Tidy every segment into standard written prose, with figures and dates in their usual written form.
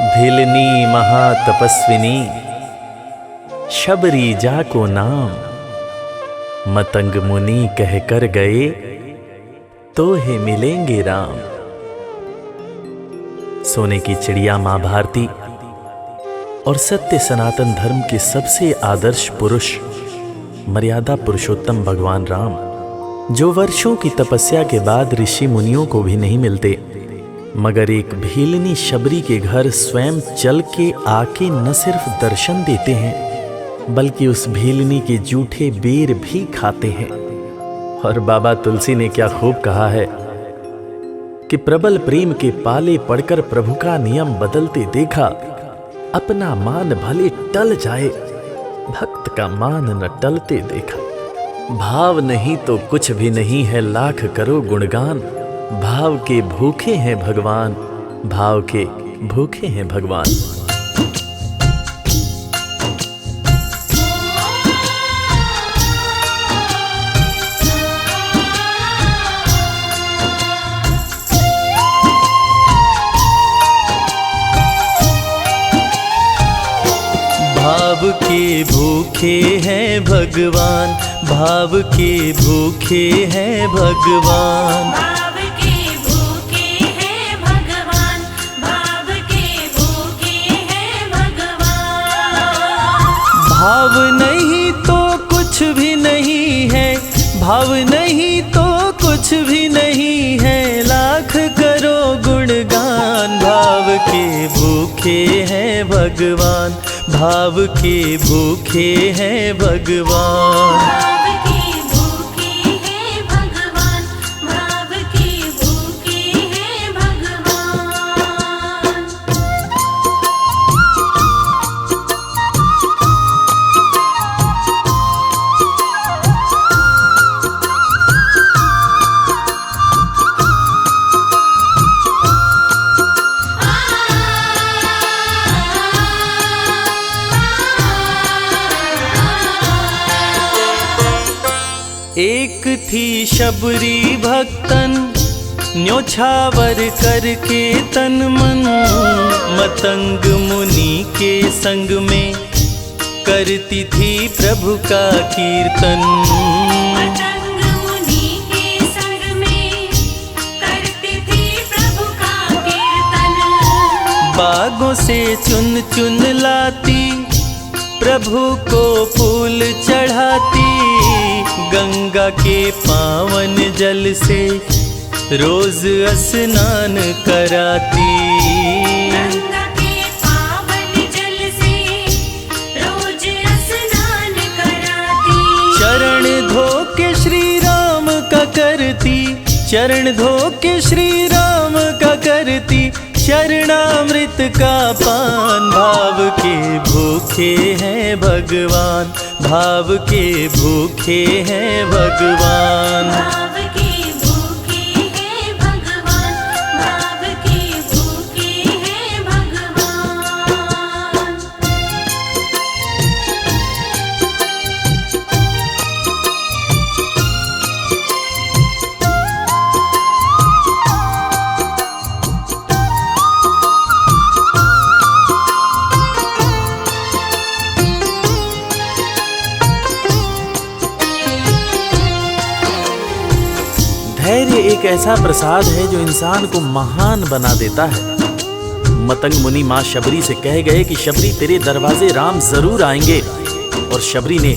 भिलनी महातपस्विनी शबरी जाको नाम, मतंग मुनि कह कर गए तो हे मिलेंगे राम। सोने की चिड़िया मां भारती और सत्य सनातन धर्म के सबसे आदर्श पुरुष मर्यादा पुरुषोत्तम भगवान राम, जो वर्षों की तपस्या के बाद ऋषि मुनियों को भी नहीं मिलते, मगर एक भीलनी शबरी के घर स्वयं चल के आके न सिर्फ दर्शन देते हैं बल्कि उस भीलनी के जूठे बेर भी खाते हैं। और बाबा तुलसी ने क्या खूब कहा है कि प्रबल प्रेम के पाले पड़कर प्रभु का नियम बदलते देखा, अपना मान भले टल जाए भक्त का मान न टलते देखा। भाव नहीं तो कुछ भी नहीं है, लाख करो गुणगान, भाव के भूखे हैं भगवान, भाव के भूखे हैं भगवान। भाव के भूखे हैं भगवान, भाव के भूखे हैं भगवान, भाव के भूखे हैं भगवान, भाव के भूखे हैं भगवान। भाव नहीं तो कुछ भी नहीं है, भाव नहीं तो कुछ भी नहीं है, लाख करो गुणगान। भाव के भूखे हैं भगवान, भाव के भूखे हैं भगवान। भाव के भूखे हैं भगवान, भाव के भूखे हैं भगवान। एक थी शबरी भक्तन, न्योछावर करके तन मन, मतंग मुनि के संग में करती थी प्रभु का कीर्तन। मतंग मुनि के संग में करती थी प्रभु का कीर्तन। बागों से चुन चुन लाती, प्रभु को फूल चढ़ाती, गंगा के पावन जल से रोज स्नान कराती। गंगा के पावन जल से रोज स्नान कराती। चरण धो के श्री राम का करती, चरण धो के श्री राम का करती, चरणामृत का पान। भाव के भूखे हैं भगवान, भाव के भूखे हैं भगवान। भाव के भूखे हैं भगवान, भाव के भूखे हैं भगवान। धैर्य एक ऐसा प्रसाद है जो इंसान को महान बना देता है। मतंग मुनि मां शबरी से कह गए कि शबरी तेरे दरवाजे राम जरूर आएंगे, और शबरी ने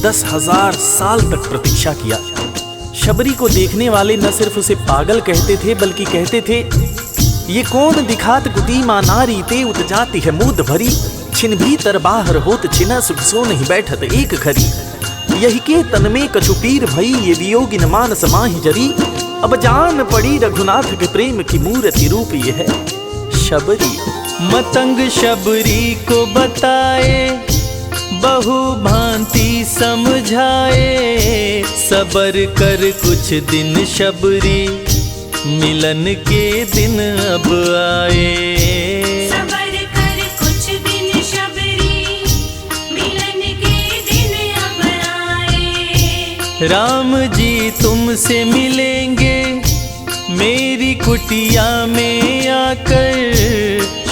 10,000 साल तक प्रतीक्षा किया। शबरी को देखने वाले न सिर्फ उसे पागल कहते थे बल्कि कहते थे, ये कौन दिखात कुटी मां नारी ते उतजाती है मूद भरी, छिन भीतर बाहर होत छिना सुख सो नहीं बैठत एक घड़ी। यही के तन में कछु पीर भई, ये वियोगिन मानस माहि जरी, अब जान पड़ी रघुनाथ के प्रेम की मूर्ति रूप ये है शबरी। मतंग शबरी को बताए, बहु भांति समझाए, सबर कर कुछ दिन शबरी, मिलन के दिन अब आए। सबर कर कुछ दिन शबरी, मिलन के दिन अब आए। राम जी तुमसे मिलेंगे मेरी कुटिया में आकर,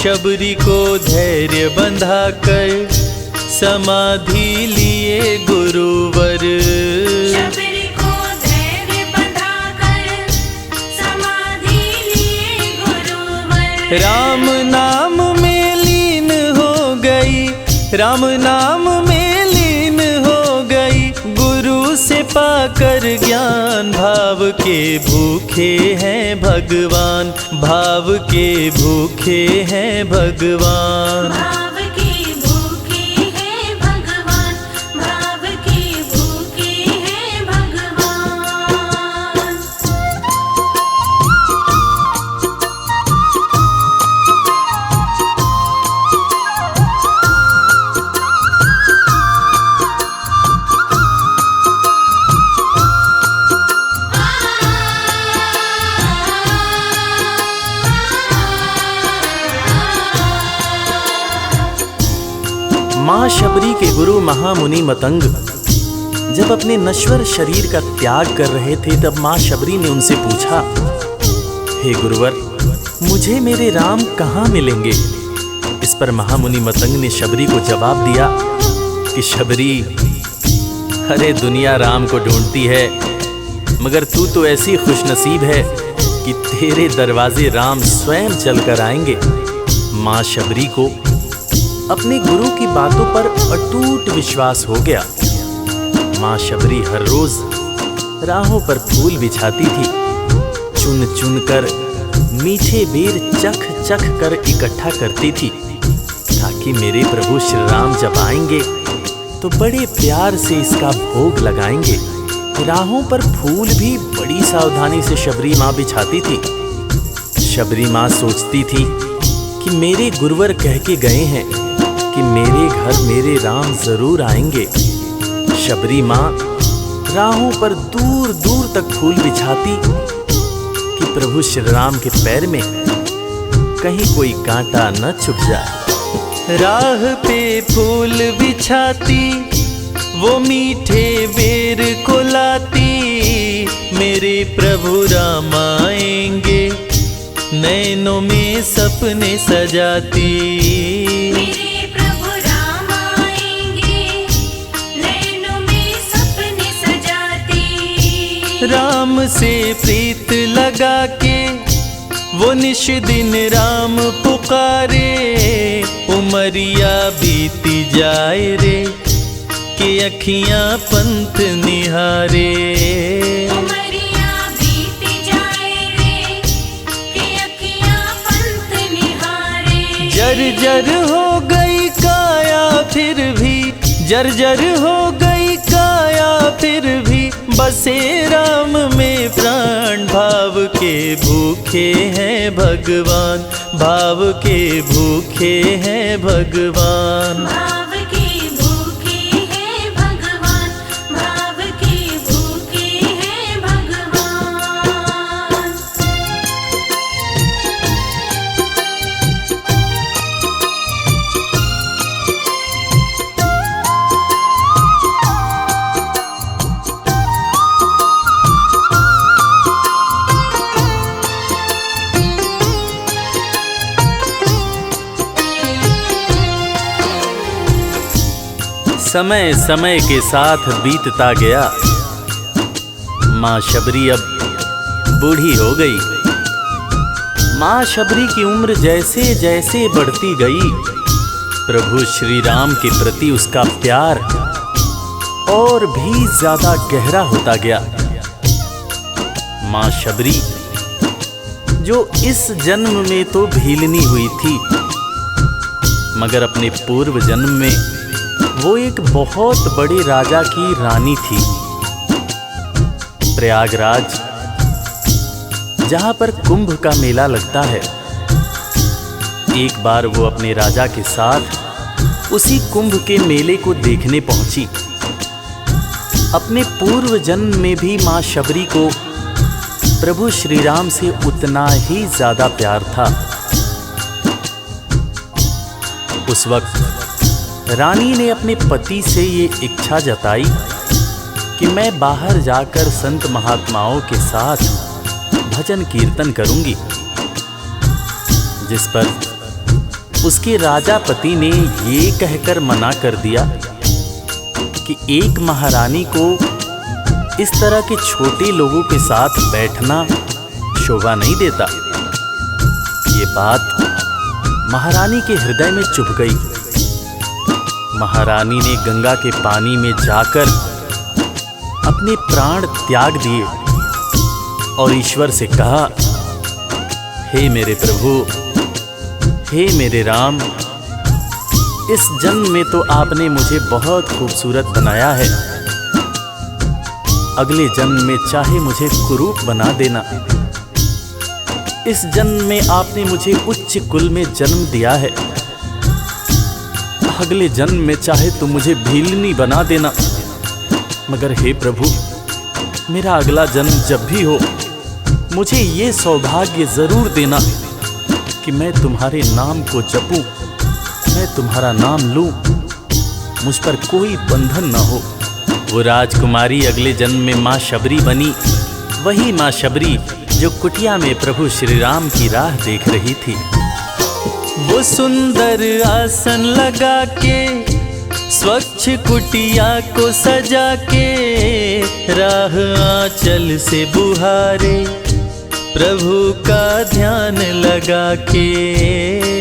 शबरी को धैर्य बंधा कर समाधि लिए गुरुवर। शबरी को धैर्य बंधाकर समाधि लिए गुरुवर। राम नाम में लीन हो गई, राम नाम में लीन हो गई, गुरु से पाकर ज्ञान। भाव के भूखे हैं भगवान, भाव के भूखे हैं भगवान। भाव के भूखे हैं भगवान, भाव के भूखे हैं भगवान। माँ शबरी के गुरु महामुनि मतंग जब अपने नश्वर शरीर का त्याग कर रहे थे, तब माँ शबरी ने उनसे पूछा, हे गुरुवर, मुझे मेरे राम कहाँ मिलेंगे? इस पर महामुनि मतंग ने शबरी को जवाब दिया कि शबरी, अरे दुनिया राम को ढूंढती है, मगर तू तो ऐसी खुशनसीब है कि तेरे दरवाजे राम स्वयं चलकर आएंगे। माँ शबरी को अपने गुरु की बातों पर अटूट विश्वास हो गया। माँ शबरी हर रोज राहों पर फूल बिछाती थी, चुन चुन कर मीठे बेर चख चख कर इकट्ठा करती थी, ताकि मेरे प्रभु श्री राम जब आएंगे तो बड़े प्यार से इसका भोग लगाएंगे। राहों पर फूल भी बड़ी सावधानी से शबरी माँ बिछाती थी। शबरी माँ सोचती थी कि मेरे गुरुवर कह के गए हैं कि मेरे घर मेरे राम जरूर आएंगे। शबरी माँ राहों पर दूर दूर तक फूल बिछाती कि प्रभु श्री राम के पैर में कहीं कोई कांटा न चुभ जाए। राह पे फूल बिछाती, वो मीठे बेर को लाती, मेरे प्रभु राम आएंगे, नैनों में सपने सजाती। मेरे प्रभु राम आएंगे, नैनों में सपने सजाती। राम से प्रीत लगा के वो निश दिन राम पुकारे, उमरिया बीती जाए रे कि अखियां पंथ निहारे। उमरिया बीती जाए रे कि अखियां पंथ निहारे। जर्जर हो गई काया फिर भी, जर्जर हो गई काया फिर भी, बसे राम में प्राण। भाव के भूखे हैं भगवान, भाव के भूखे हैं भगवान। भाव के भूखे हैं भगवान, भाव के भूखे हैं भगवान। समय समय के साथ बीतता गया। माँ शबरी अब बूढ़ी हो गई। माँ शबरी की उम्र जैसे जैसे बढ़ती गई, प्रभु श्री राम के प्रति उसका प्यार और भी ज्यादा गहरा होता गया। माँ शबरी जो इस जन्म में तो भीलनी हुई थी, मगर अपने पूर्व जन्म में वो एक बहुत बड़े राजा की रानी थी। प्रयागराज, जहां पर कुंभ का मेला लगता है, एक बार वो अपने राजा के साथ उसी कुंभ के मेले को देखने पहुंची। अपने पूर्व जन्म में भी मां शबरी को प्रभु श्री राम से उतना ही ज्यादा प्यार था। उस वक्त रानी ने अपने पति से ये इच्छा जताई कि मैं बाहर जाकर संत महात्माओं के साथ भजन कीर्तन करूंगी, जिस पर उसके राजा पति ने ये कहकर मना कर दिया कि एक महारानी को इस तरह के छोटे लोगों के साथ बैठना शोभा नहीं देता। ये बात महारानी के हृदय में चुभ गई। महारानी ने गंगा के पानी में जाकर अपने प्राण त्याग दिए और ईश्वर से कहा, हे मेरे प्रभु, हे मेरे राम, इस जन्म में तो आपने मुझे बहुत खूबसूरत बनाया है, अगले जन्म में चाहे मुझे कुरूप बना देना। इस जन्म में आपने मुझे उच्च कुल में जन्म दिया है, अगले जन्म में चाहे तो मुझे भीलनी बना देना। मगर हे प्रभु, मेरा अगला जन्म जब भी हो, मुझे ये सौभाग्य जरूर देना कि मैं तुम्हारे नाम को जपूं, मैं तुम्हारा नाम लूं, मुझ पर कोई बंधन न हो। वो राजकुमारी अगले जन्म में माँ शबरी बनी, वही माँ शबरी जो कुटिया में प्रभु श्री राम की राह देख रही थी। वो सुंदर आसन लगा के, स्वच्छ कुटिया को सजा के, राह आंचल से बुहारे, प्रभु का ध्यान लगा के।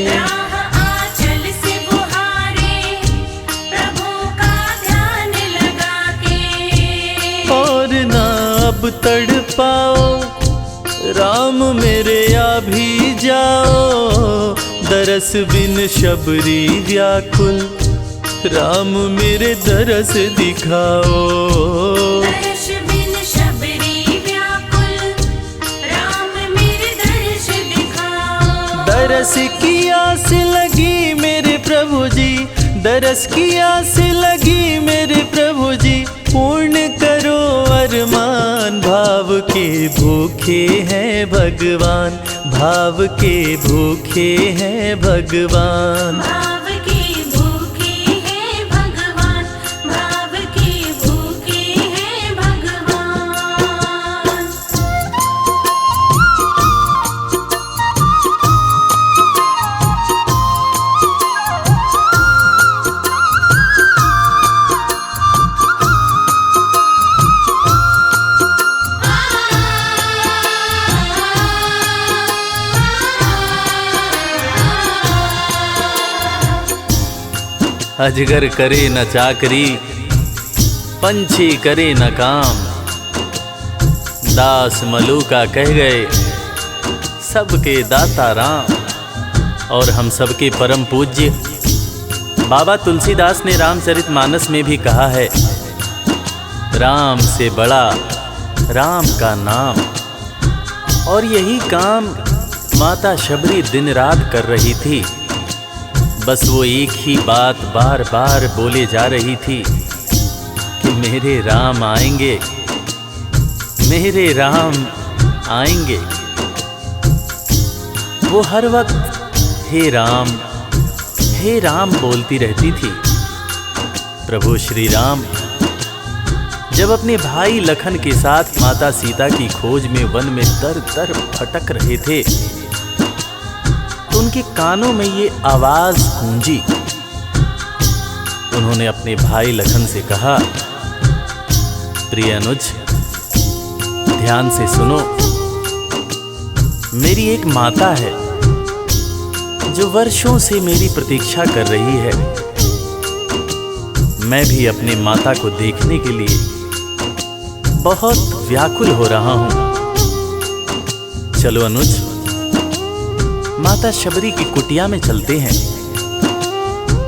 राह आंचल से बुहारे, प्रभु का ध्यान लगा के। और ना अब तड़पाओ, राम मेरे आ भी जाओ, दरस बिन शबरी व्याकुल, राम मेरे दरस दिखाओ। दर्श बिन शबरी व्याकुल, राम मेरे दर्श दिखाओ। दरस की आस लगी मेरे प्रभु जी, दरस की आस लगी मेरे प्रभु जी, पूर्ण करो अरमान। भाव के भूखे हैं भगवान, भाव के भूखे हैं भगवान। भाव के भूखे हैं भगवान, भाव के भूखे हैं भगवान। अजगर करे न चाकरी, पंछी करे न काम, दास मलूका कह गए सबके दाता राम। और हम सबके परम पूज्य बाबा तुलसीदास ने रामचरितमानस में भी कहा है, राम से बड़ा राम का नाम। और यही काम माता शबरी दिन रात कर रही थी। बस वो एक ही बात बार बार बोले जा रही थी कि मेरे राम आएंगे, मेरे राम आएंगे। वो हर वक्त हे राम बोलती रहती थी। प्रभु श्री राम जब अपने भाई लखन के साथ माता सीता की खोज में वन में दर दर भटक रहे थे, तो उनके कानों में ये आवाज गूंजी। उन्होंने अपने भाई लखन से कहा, प्रिय अनुज, ध्यान से सुनो। मेरी एक माता है जो वर्षों से मेरी प्रतीक्षा कर रही है। मैं भी अपने माता को देखने के लिए बहुत व्याकुल हो रहा हूं। चलो अनुज, माता शबरी की कुटिया में चलते हैं।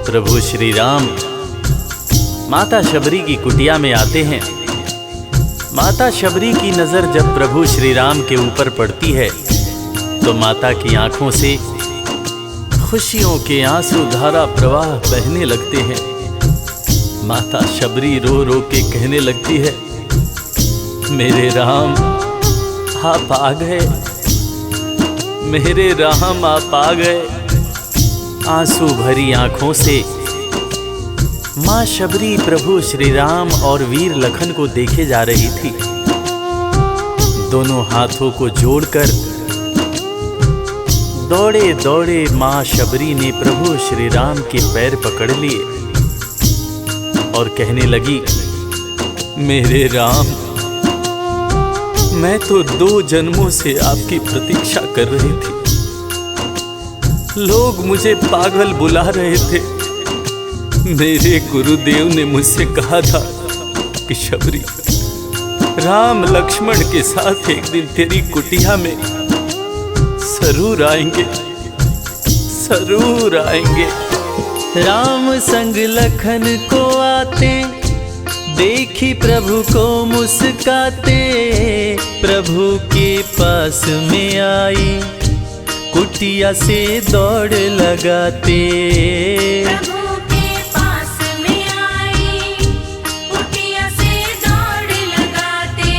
प्रभु श्री राम माता शबरी की कुटिया में आते हैं। माता शबरी की नजर जब प्रभु श्री राम के ऊपर पड़ती है तो माता की आंखों से खुशियों के आंसू धारा प्रवाह बहने लगते हैं। माता शबरी रो रो के कहने लगती है, मेरे राम आप आ गए, मेरे राम आप आ गए। आंसू भरी आंखों से माँ शबरी प्रभु श्री राम और वीर लखन को देखे जा रही थी। दोनों हाथों को जोड़कर दौड़े दौड़े माँ शबरी ने प्रभु श्री राम के पैर पकड़ लिए और कहने लगी, मेरे राम, मैं तो 2 जन्मों से आपकी प्रतीक्षा कर रही थी। लोग मुझे पागल बुला रहे थे। मेरे गुरुदेव ने मुझसे कहा था कि शबरी, राम लक्ष्मण के साथ एक दिन तेरी कुटिया में जरूर आएंगे, जरूर आएंगे। राम संग लखन को आते, देखी प्रभु को मुस्काते, प्रभु के पास में आई, कुटिया से दौड़ लगाते। प्रभु के पास में आई, कुटिया से दौड़ लगाते।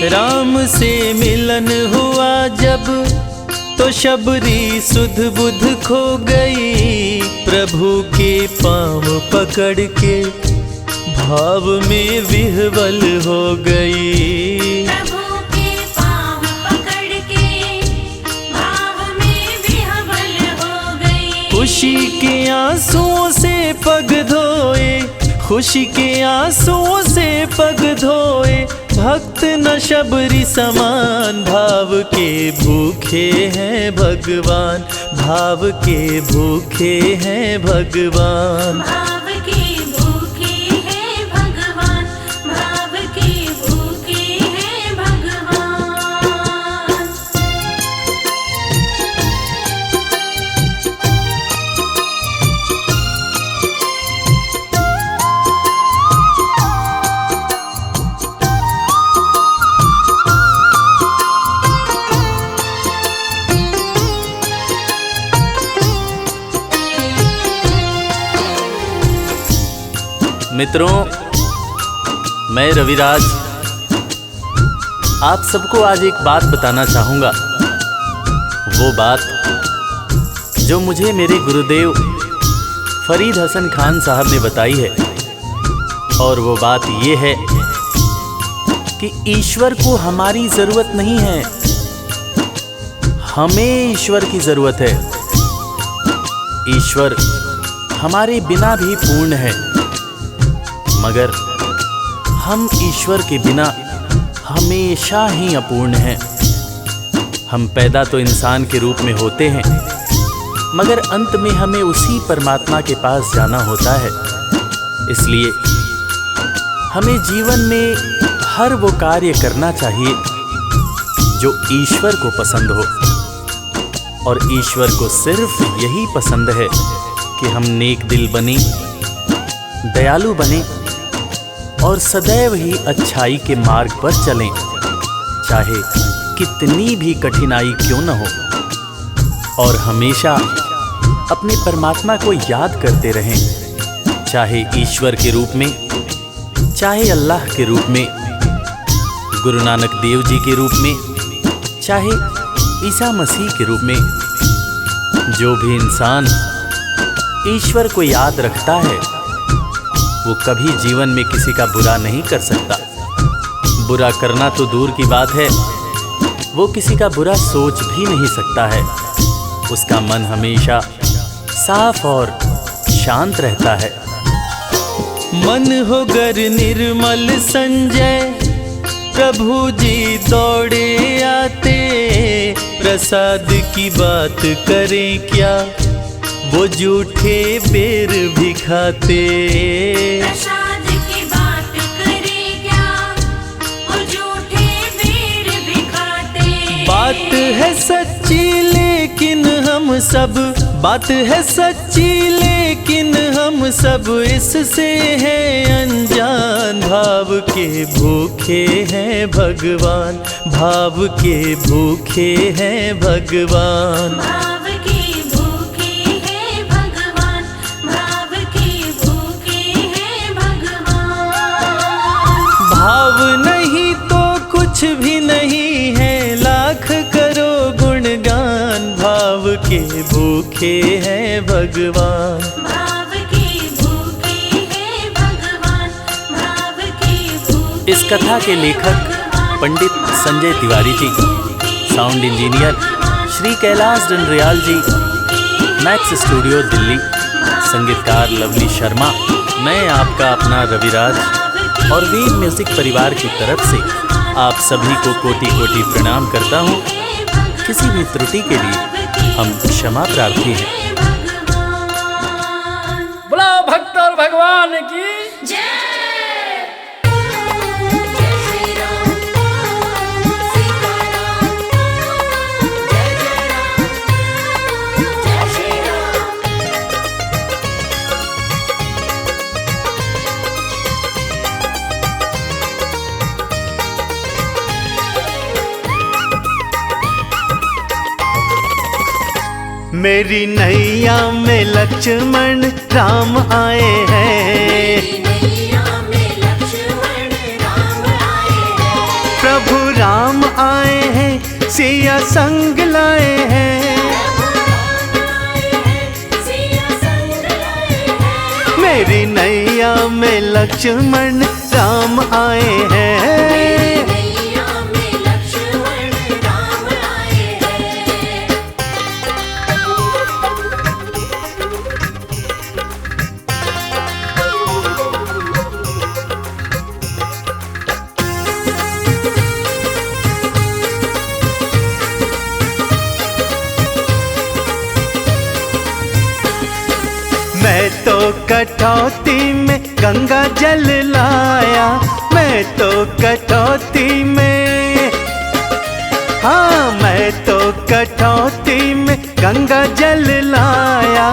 राम से मिलन हुआ जब, तो शबरी सुध बुध खो गई, प्रभु के पाँव पकड़ के भाव में विह्वल हो गई। प्रभु के पाँव पकड़ के भाव में विह्वल हो गई। खुशी के आंसुओं से पग धोए, खुशी के आंसुओं से पग धोए, भक्त न शबरी समान, भाव के भूखे हैं भगवान, भाव के भूखे हैं भगवान। भाव के भूखे हैं भगवान, भाव के भूखे हैं भगवान। मित्रों, मैं रविराज आप सबको आज एक बात बताना चाहूँगा। वो बात जो मुझे मेरे गुरुदेव फरीद हसन खान साहब ने बताई है, और वो बात ये है कि ईश्वर को हमारी ज़रूरत नहीं है, हमें ईश्वर की ज़रूरत है। ईश्वर हमारे बिना भी पूर्ण है, मगर हम ईश्वर के बिना हमेशा ही अपूर्ण हैं। हम पैदा तो इंसान के रूप में होते हैं, मगर अंत में हमें उसी परमात्मा के पास जाना होता है। इसलिए हमें जीवन में हर वो कार्य करना चाहिए जो ईश्वर को पसंद हो, और ईश्वर को सिर्फ यही पसंद है कि हम नेक दिल बने, दयालु बने और सदैव ही अच्छाई के मार्ग पर चलें, चाहे कितनी भी कठिनाई क्यों न हो। और हमेशा अपने परमात्मा को याद करते रहें, चाहे ईश्वर के रूप में, चाहे अल्लाह के रूप में, गुरु नानक देव जी के रूप में, चाहे ईसा मसीह के रूप में। जो भी इंसान ईश्वर को याद रखता है, वो कभी जीवन में किसी का बुरा नहीं कर सकता। बुरा करना तो दूर की बात है, वो किसी का बुरा सोच भी नहीं सकता है। उसका मन हमेशा साफ और शांत रहता है। मन हो गर निर्मल संजय, प्रभु जी दौड़े आते, प्रसाद की बात करें क्या, वो जूठे बेर भी खाते। प्रसाद की बात करें क्या, वो झूठे बेर भी खाते। बात है सच्ची लेकिन हम सब, बात है सच्ची लेकिन हम सब इससे हैं अनजान। भाव के भूखे हैं भगवान, भाव के भूखे हैं भगवान। भाव के भूखे हैं भगवान, भाव के भूखे हैं भगवान। भाव नहीं तो कुछ भी नहीं है, लाख करो गुणगान। भाव के भूखे हैं भगवान, भाव के भूखे हैं भगवान, भाव के भूखे। इस कथा के लेखक पंडित संजय तिवारी जी, साउंड इंजीनियर श्री कैलाश डंडरियाल जी, मैक्स स्टूडियो दिल्ली। संगीतकार लवली शर्मा। मैं आपका अपना रविराज और वीर म्यूजिक परिवार की तरफ से आप सभी को कोटि कोटि प्रणाम करता हूँ। किसी भी त्रुटि के लिए हम क्षमा प्रार्थी हैं। बोला भक्त और भगवान की जय श्री राम सीताराम जय जय राम जय श्री राम। मेरी नैया में लक्ष्मण राम आए हैं, नैया में लक्ष्मण राम आए हैं, प्रभु राम आए हैं, सिया संग लाए हैं। सिया संग लाए हैं। मेरी नैया में लक्ष्मण राम आए हैं, नैया में लक्ष्मण राम आए हैं। मैं तो कटौती में गंगा जल लाया, मैं तो कटौती में, हाँ मैं तो कटौती में गंगा जल लाया।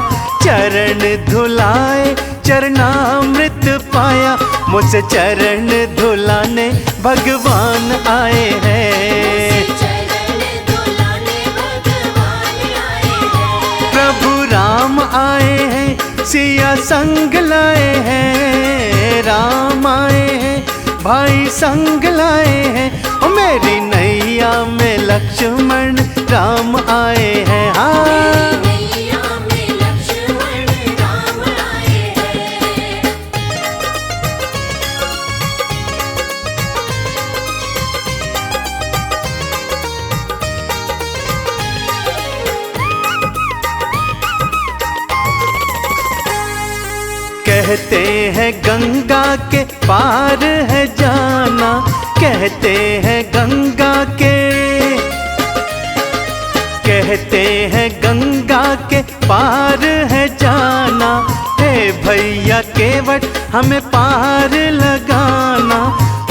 चरण धुलाए चरणामृत पाया, मुझसे चरण धुलाने भगवान आए हैं। चरण धुलाने भगवान आए हैं। प्रभु राम आए हैं, सिया संग लाए हैं। राम आए हैं, भाई संग लाए हैं। ओ मेरी नैया में लक्ष्मण राम आए हैं। हाँ नैया में लक्ष्मण राम आए हैं। कहते हैं गंगा के पार है जाना, कहते हैं गंगा के, कहते हैं गंगा के पार है जाना। हे भैया केवट हमें पार लगाना,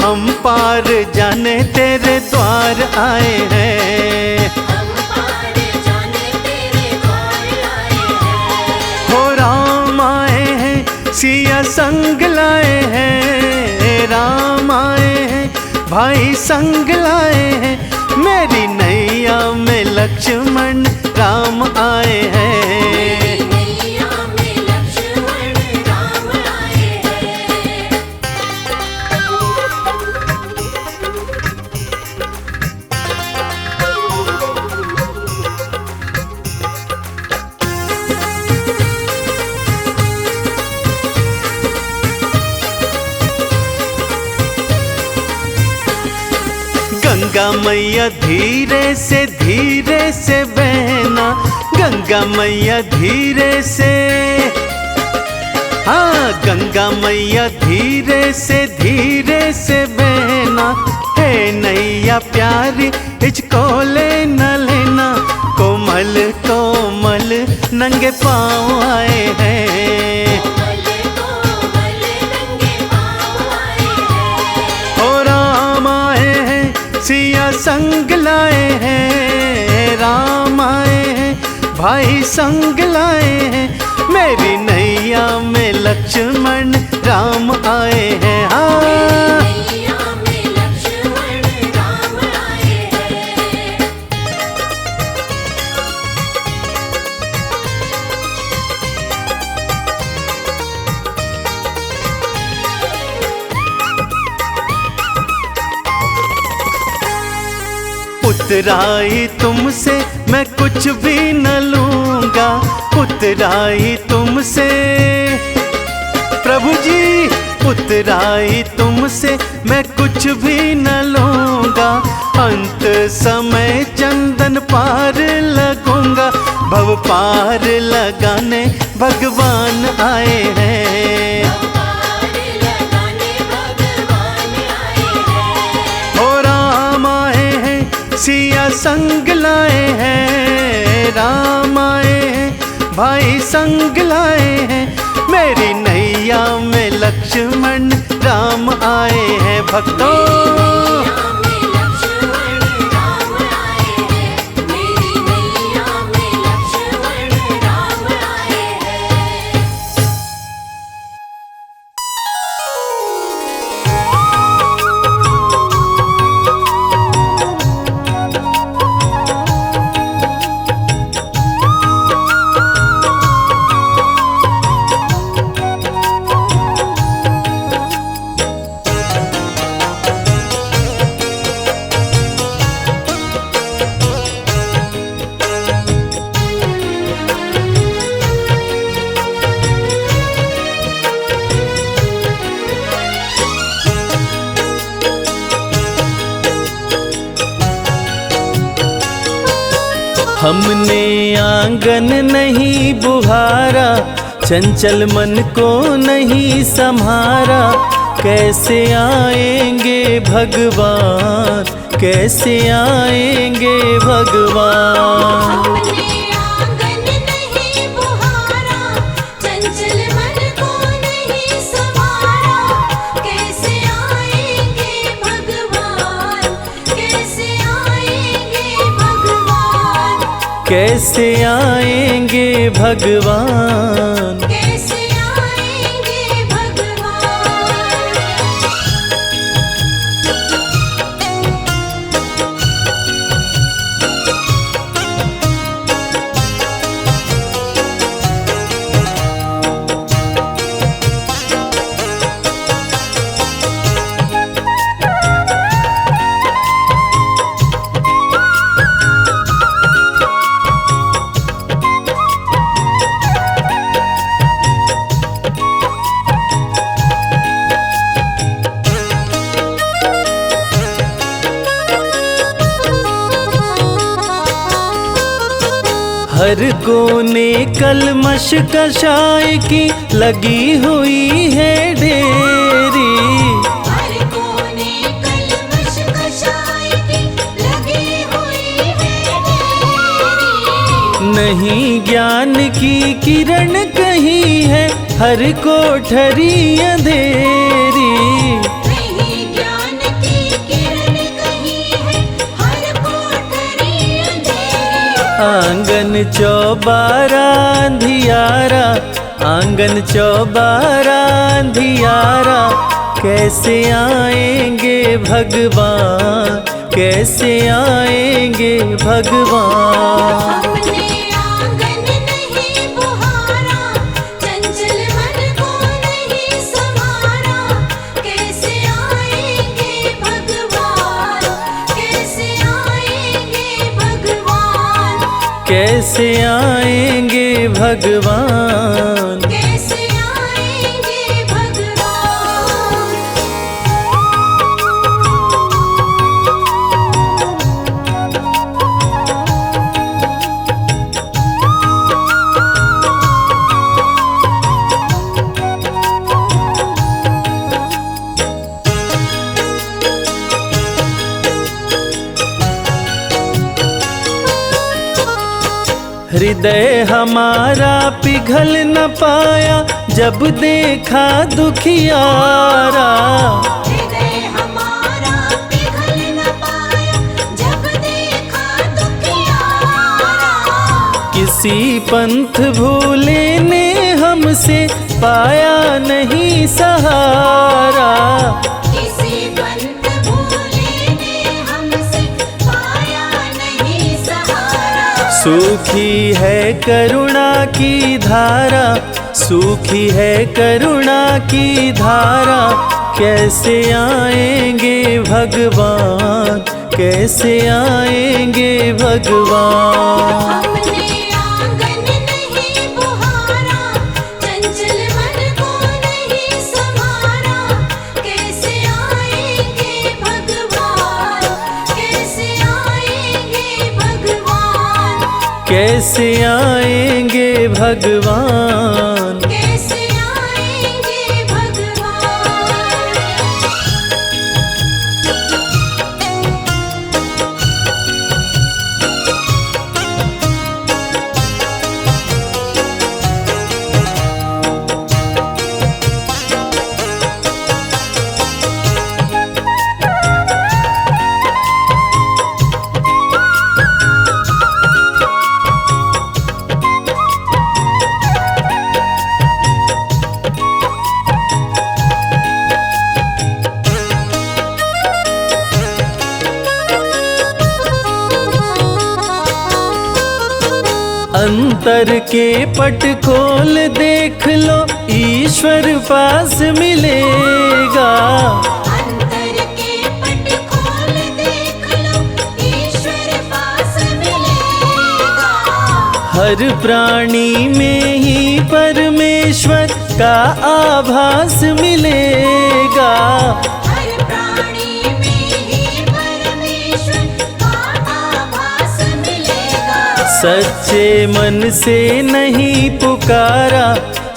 हम पार जाने तेरे द्वार आए हैं। हम पार जाने तेरे द्वार आए हैं। हो राम आए हैं, सिया संग लाए हैं। राम आए हैं, भाई संग लाए हैं। मेरी नैया में लक्ष्मण राम आए हैं। नैया में लक्ष्मण राम आए हैं। गंगा मैया धीरे से बहना, गंगा मैया धीरे से, हाँ गंगा मैया धीरे से बहना। हे नैया प्यारी हिचकोले न लेना, कोमल कोमल नंगे पाँव आए हैं। कोमल नंगे पाँव आए हैं। हो राम आए हैं, सिया संग लाए हैं। राम आए हैं, भाई संग लाए हैं। मेरी नैया में लक्ष्मण राम आए हैं। हाँ नैया में लक्ष्मण राम आए हैं। उतराई तुमसे मैं कुछ भी न लूंगा, उतराई तुमसे प्रभु जी, उतराई तुमसे मैं कुछ भी न लूंगा। अंत समय चंदन पार लग पार लगाने भगवान आए हैं। पार लगाने भगवान आए हैं। ओ राम आए हैं, सिया संग लाए हैं। राम आए हैं, भाई संग लाए हैं। मेरी नैया में लक्ष्मण राम आए हैं भक्तों। नैया में लक्ष्मण राम आए हैं। मेरी नैया में लक्ष्मण राम आए हैं। हमने आंगन नहीं बुहारा, चंचल मन को नहीं संहारा। कैसे आएंगे भगवान, कैसे आएंगे भगवान। हमने आंगन नहीं बुहारा, चंचल मन को नहीं संवारा। कैसे आएंगे भगवान, कैसे आएंगे भगवान। कैसे आएंगे भगवान। कैसे आएंगे भगवान। हर कोने कलमश कषाय की लगी हुई है ढेरी। हर कोने कलमश कषाय की लगी हुई है ढेरी। नहीं ज्ञान की किरण कहीं है, हर कोठरी अंधेरी। नहीं ज्ञान की किरण कहीं है, हर कोठरी अंधेरी। आंगन चौबारा अंधियारा, आंगन चौबारा अंधियारा। कैसे आएंगे भगवान, कैसे आएंगे भगवान। हमने आंगन नहीं बुहारा, चंचल मन को नहीं संवारा। कैसे आएंगे भगवान, कैसे आएंगे भगवान। कैसे आएंगे भगवान। कैसे आएंगे भगवान। हृदय हमारा पिघल न पाया, जब देखा दुखियारा। हृदय हमारा पिघल न पाया, जब देखा दुखियारा। किसी पंथ भूले ने हमसे पाया नहीं सहारा। किसी पंथ भूले ने हमसे पाया नहीं सहारा। सूखी है करुणा की धारा, सूखी है करुणा की धारा। कैसे आएंगे भगवान, कैसे आएंगे भगवान। हमने आंगन नहीं बुहारा, चंचल मन को नहीं संवारा। कैसे आएंगे भगवान, कैसे आएंगे भगवान। कैसे आएंगे भगवान। कैसे आएंगे भगवान। अंतर के पट खोल देख लो, ईश्वर पास मिलेगा। अंतर के पट खोल देख लो, ईश्वर पास मिलेगा। हर प्राणी में ही परमेश्वर का आभास मिलेगा। हर प्राणी में ही परमेश्वर का आभास मिलेगा। सच्चे मन से नहीं पुकारा,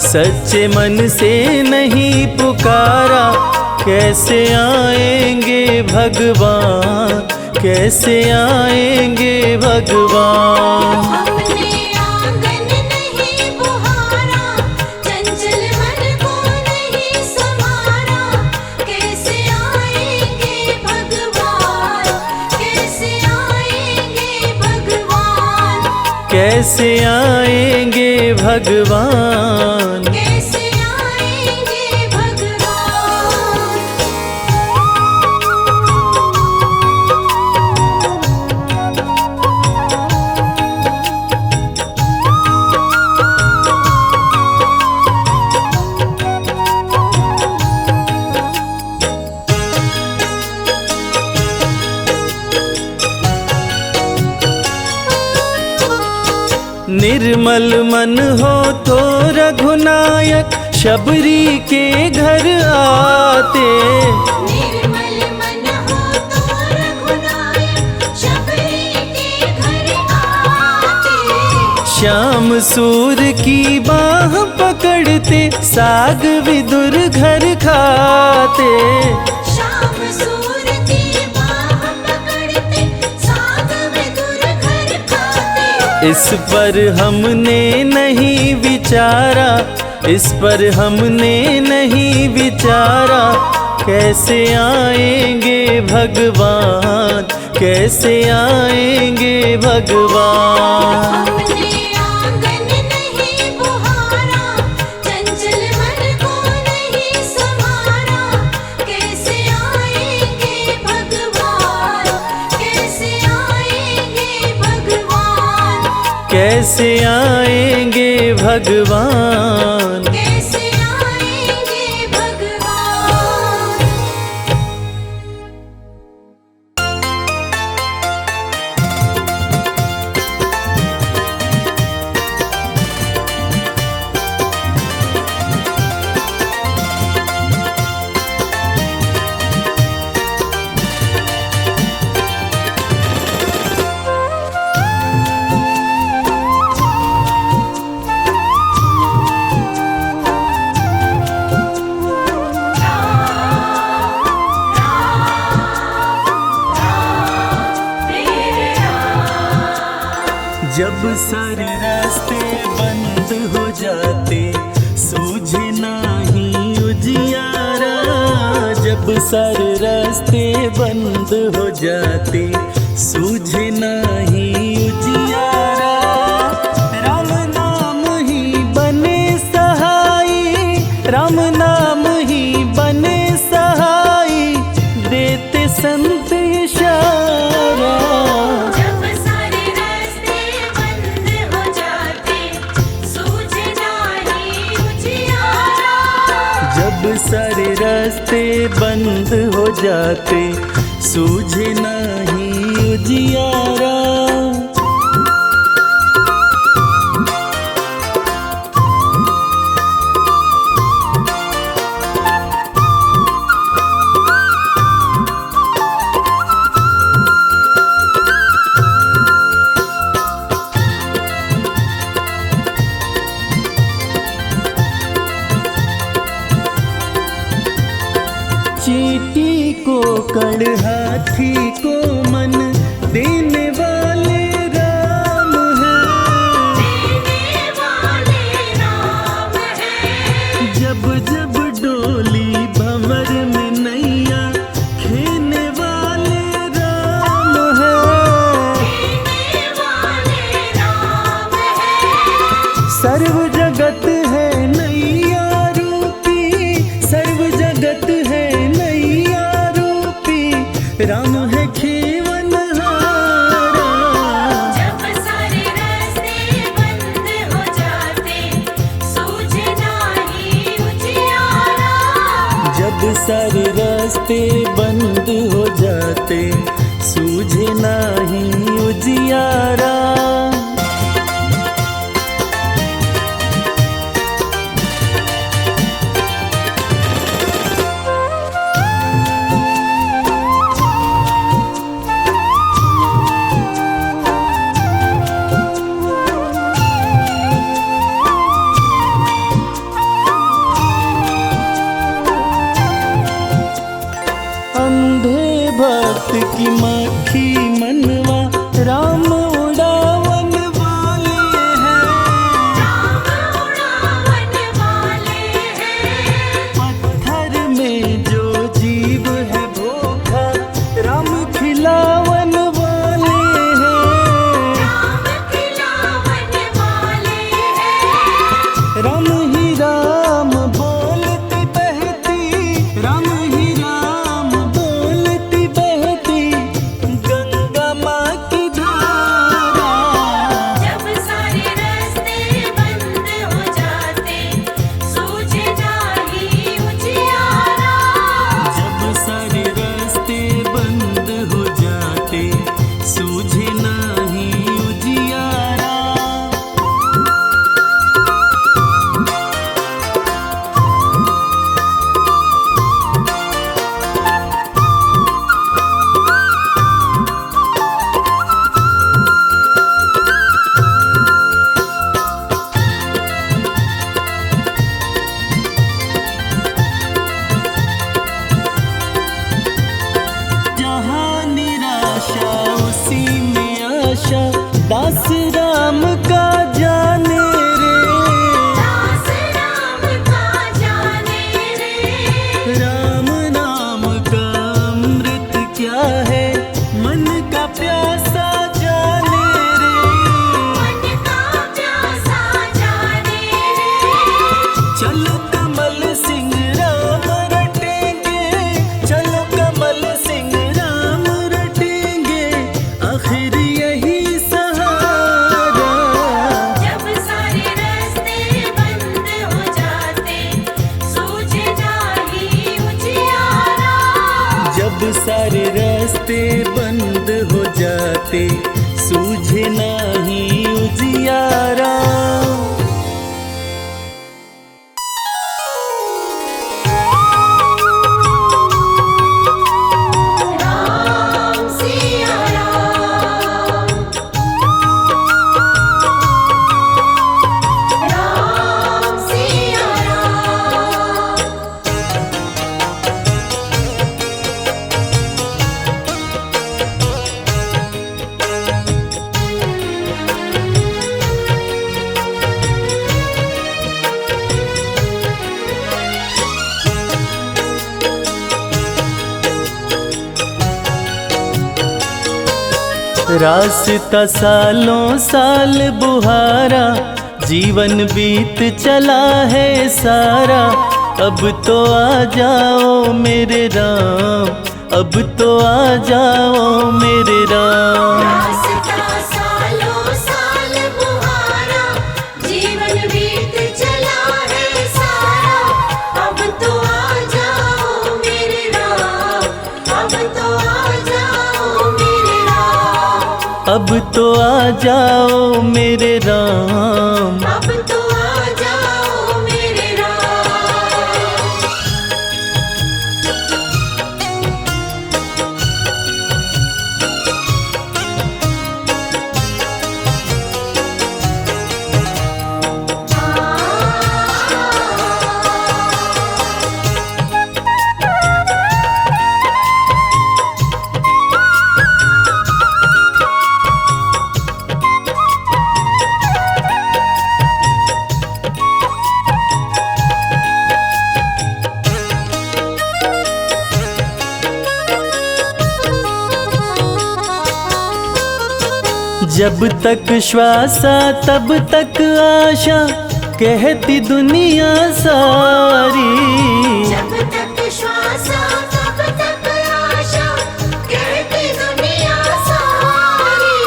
सच्चे मन से नहीं पुकारा, कैसे आएंगे भगवान, कैसे आएंगे भगवान। हमने आंगन नहीं बुहारा, चंचल मन को नहीं संवारा, कैसे आएंगे भगवान, कैसे आएंगे भगवान। कैसे आएंगे भगवान। कैसे आएंगे भगवान। निर्मल मन हो तो रघुनायक शबरी के घर आते। निर्मल मन हो तो रघुनायक शबरी के घर आते। श्याम सूर की बाह पकड़ते, साग विदुर घर खाते। शाम सूर की बाह पकड़ते, साग विदुर घर खाते। इस पर हमने नहीं विचारा, इस पर हमने नहीं विचारा, कैसे आएंगे भगवान, कैसे आएंगे भगवान। हमने आंगन नहीं बुहारा, चंचल मन को नहीं संवारा, कैसे आएंगे भगवान, कैसे आएंगे भगवान। कैसे आएंगे भगवान। कैसे आएंगे भगवान। जब सारे रास्ते बंद हो जाते, सूझे नहीं उजियारा। जब सारे रास्ते बंद हो जाते, सूझे नहीं उजियारा। राम नाम ही बने सहाई, राम नाम ही बने सहाई, देते संत इशारा। जब सारे रास्ते बंद हो जाते, सूझे नहीं उजियारा। जब सारे रास्ते बंद हो जाते, सूझे नहीं उजियारा। पकड़ हाथी को मन देने वाले राम हैं। देने वाले राम है। जब जब डोली भंवर में नैया खेने वाले राम हैं। देने वाले राम है। सर्व जगत है नैया रूपी, सर्व जगत है नैया रूपी, राम है खेवनहारा। जब सारे रास्ते बंद हो जाते सूझे नाही उजियारा। जब सारे रास्ते बंद हो जाते सूझे नाही उजियारा। अंधे भक्त की मक्खी मनवा राम उड़ावन वाले हैं। राम उड़ावन वाले हैं। पत्थर में जो जीव है भूखा राम खिलावन वाले हैं। राम खिलावन वाले हैं। राम ही राम बोलती बहती, राम ही राम बोलती बहती गंगा माँ की धारा। जब सारे रास्ते बंद हो जाते सूझे नाही उजियारा। जब सारे रास्ते बंद हो जाते सूझे नाही उजियारा। जहाँ निराशा उसी में आशा, दास राम का जाने रे। दास राम का जाने रे। राम नाम का अमृत क्या है मन का प्यासा जाने रे। मन का प्यासा जाने रे। चलो कमल सिंह राम रटेंगे, चलो कमल सिंह राम रटेंगे, आखिर यही सहारा। जब सारे रास्ते बंद हो जाते सूझे नाही उजियारा। जब सारे रास्ते बंद हो जाते सूझे नाही उजियारा। राम सिया राम। राम सिया राम। रास्ता सालों साल बुहारा, जीवन बीत चला है सारा। अब तो आ जाओ मेरे राम, अब तो आ जाओ मेरे राम। रास्ता सालों साल बुहारा, जीवन बीत चला है सारा। अब तो आ जाओ मेरे राम। अब तो आ जाओ मेरे राम। अब तो आ जाओ मेरे राम। अब तो आ जाओ मेरे राम। जब तक श्वासा तब तक आशा, कहती दुनिया सारी। जब तक श्वासा तब तक आशा, कहती दुनिया सारी।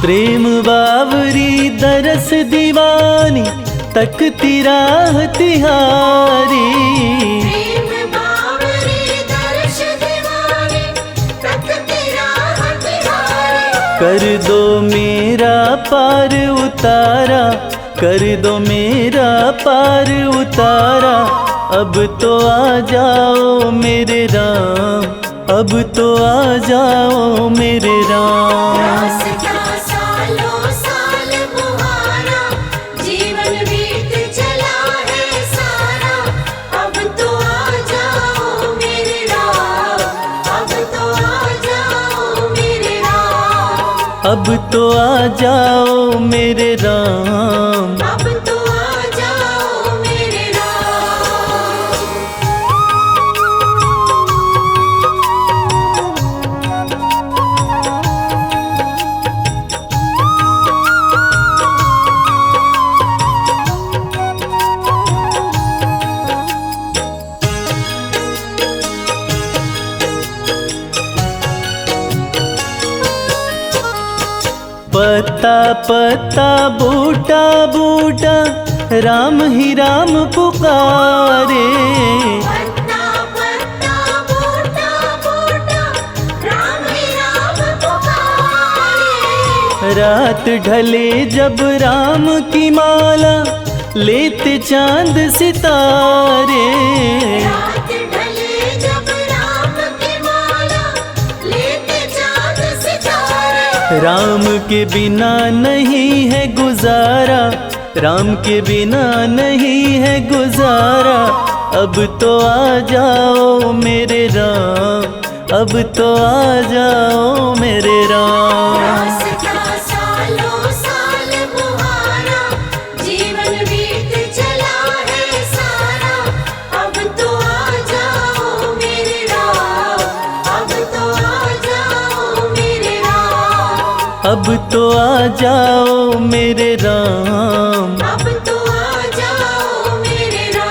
प्रेम बावरी दरस दीवानी, तकती राह तिहारी। प्रेम बावरी दर्श दीवानी, तकती राह तिहारी। कर दो मेरा पार उतारा, कर दो मेरा पार उतारा। अब तो आ जाओ मेरे राम, अब तो आ जाओ मेरे राम। रास्ता सालों साल मुहारा, जीवन बीत चला है सारा। अब तो आ जाओ मेरे राम, अब तो आ जाओ मेरे राम। अब तो आ जाओ मेरे राम। अब तो आ जाओ मेरे राम। पत्ता पत्ता बूटा बूटा, राम ही राम पुकारे। पत्ता पत्ता बूटा बूटा, राम ही राम पुकारे। रात ढले जब राम की माला, लेते चांद सितारे। रात ढले जब राम की माला, लेते चाँद सितारे। राम के बिना नहीं है गुजारा, राम के बिना नहीं है गुजारा। अब तो आ जाओ मेरे राम, अब तो आ जाओ मेरे राम। रास्ता सालों साल मुहारा, जीवन बीत चला है सारा। अब तो आ जाओ मेरे राम, अब तो आ जाओ मेरे राम। अब तो आ जाओ मेरे राम। अब तो आ जाओ मेरे राम।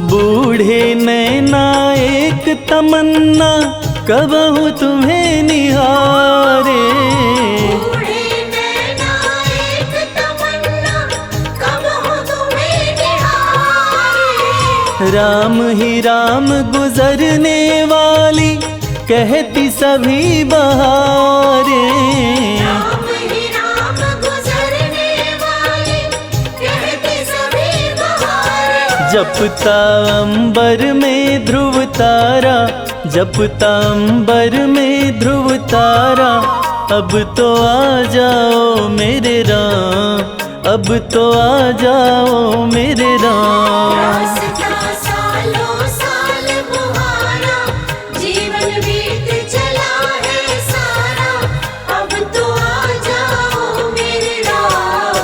बूढ़े नैना एक तमन्ना, कबहू तुम्हें निहारे। बूढ़े नैना एक तमन्ना, कब हो तुम्हें निहारे। राम ही राम गुजरने वाली, कहती सभी बहारे। राम ही राम गुजरने वाली, कहती सभी बहारे। जपता अंबर में ध्रुव तारा, जपता अंबर में ध्रुव तारा। अब तो आ जाओ मेरे राम, अब तो आ जाओ मेरे राम। रास्ता सालों साल मुहारा, जीवन बीत चला है सारा। अब तो आ जाओ मेरे राम,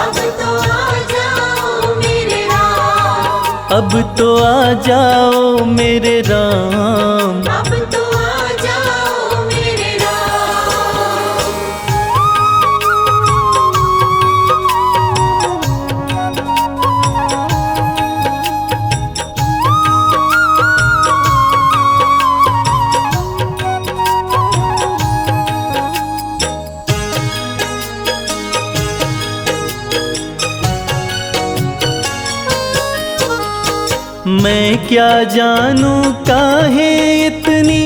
अब तो आ जाओ मेरे राम। अब तो आ जाओ मेरे राम। अब तो आ जाओ मेरे राम। मैं क्या जानूं काहे इतनी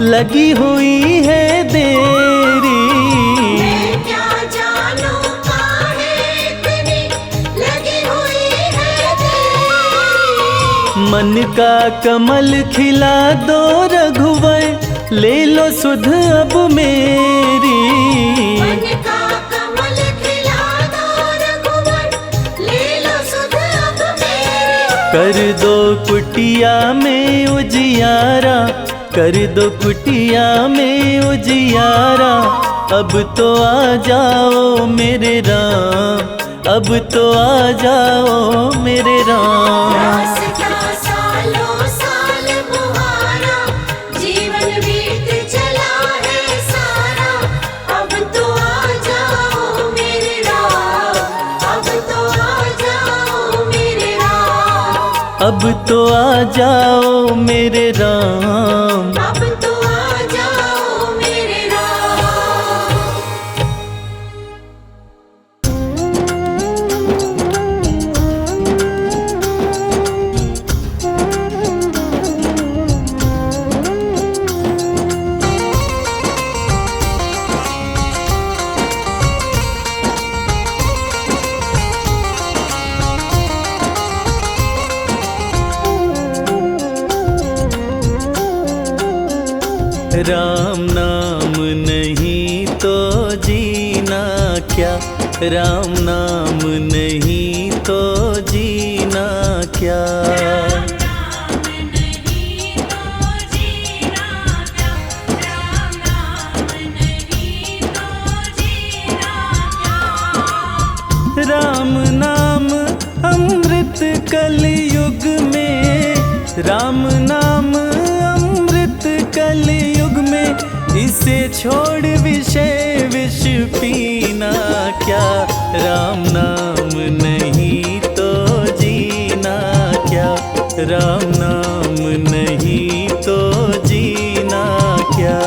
लगी हुई है देरी। मैं क्या जानूं काहे इतनी लगी हुई है देरी। मन का कमल खिला दो रघुवर, ले लो सुध अब मेरी। मन का कमल खिला दो रघुवर, ले लो सुध अब मेरी। कर दो कुटिया में उजियारा, कर दो कुटिया में उजियारा। अब तो आ जाओ मेरे राम, अब तो आ जाओ मेरे राम। रास्ता सालों साल बुहारा, जीवन बीत चला है सारा। अब तो आ जाओ मेरे राम, अब तो आ जाओ मेरे राम। अब तो आ जाओ मेरे राम। अब तो आ जाओ मेरे राम। राम नाम नहीं तो जीना क्या, राम नाम नहीं तो जीना क्या। राम नहीं तो जीना क्या, राम नाम नहीं तो जीना क्या। राम नाम अमृत कलयुग में, राम नाम अमृत कलयुग में। इसे छोड़ विषय विष पीना क्या, राम नाम नहीं तो जीना क्या, राम नाम नहीं तो जीना क्या।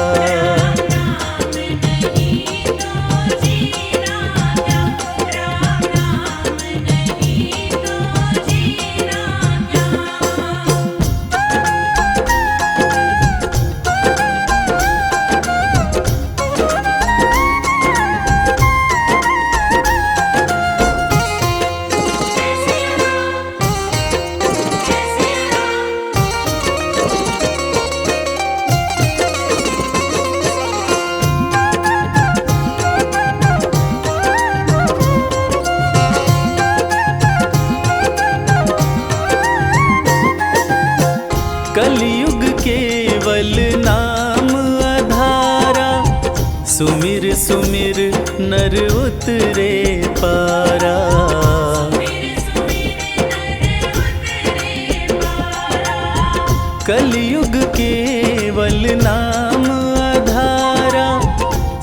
राम नहीं तो जीना क्या, राम नाम नहीं तो जीना क्या। कलयुग केवल नाम आधारा, सुमिर सुमिर नर उतरे पारा। कलयुग केवल नाम आधारा,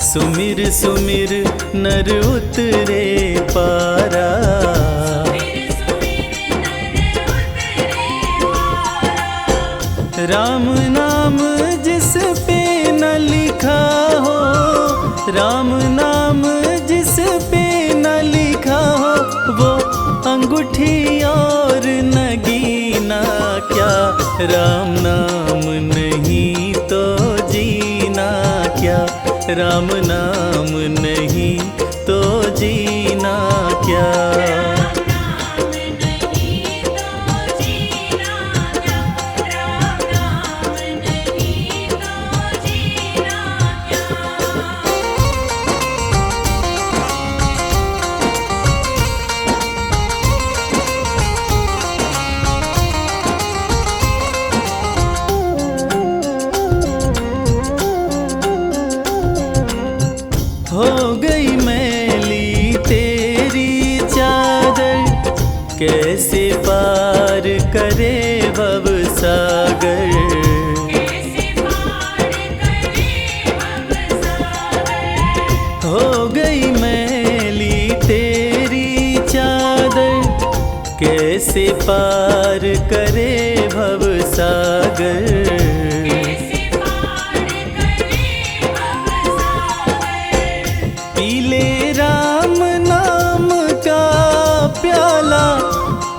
सुमिर सुमिर नर उतरे पारा। राम नाम जिस पे न लिखा हो, राम नाम जिस पे न लिखा हो। वो अंगूठी और नगीना क्या, राम नाम नहीं तो जीना क्या, राम नाम नहीं तो जीना क्या। हो गई मैली तेरी चादर, कैसे पार करे भव सागर। हो गई मैली तेरी चादर, कैसे पार करे भव सागर। पीले राम नाम का प्याला,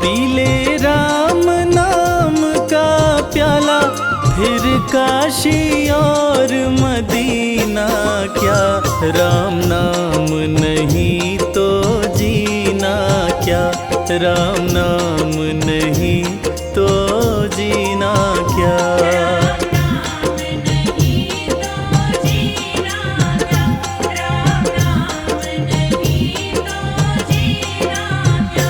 पीले राम नाम का प्याला। फिर काशी और मदीना क्या, राम नाम नहीं तो जीना क्या, राम नाम नहीं तो जीना। क्या। नाम नहीं तो जीना क्या, राम नाम नहीं तो जीना क्या।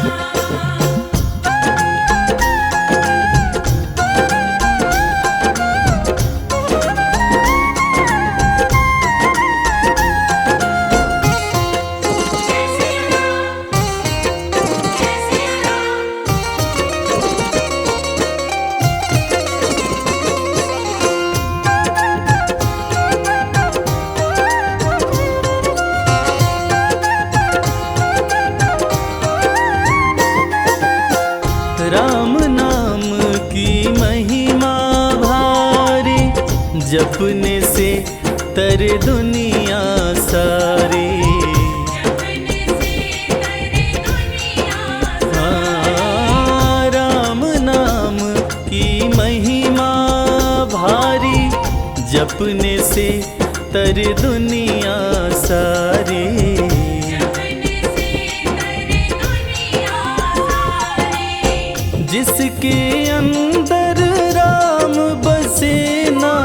राम नाम की महिमा भारी, जपने से तर दुनिया सारी। जपने से करे दुनिया हाँ, राम नाम की महिमा भारी, जपने से तर दुनिया सारी। जपने से करे दुनिया सारी। जिसके अंदर राम बसे ना,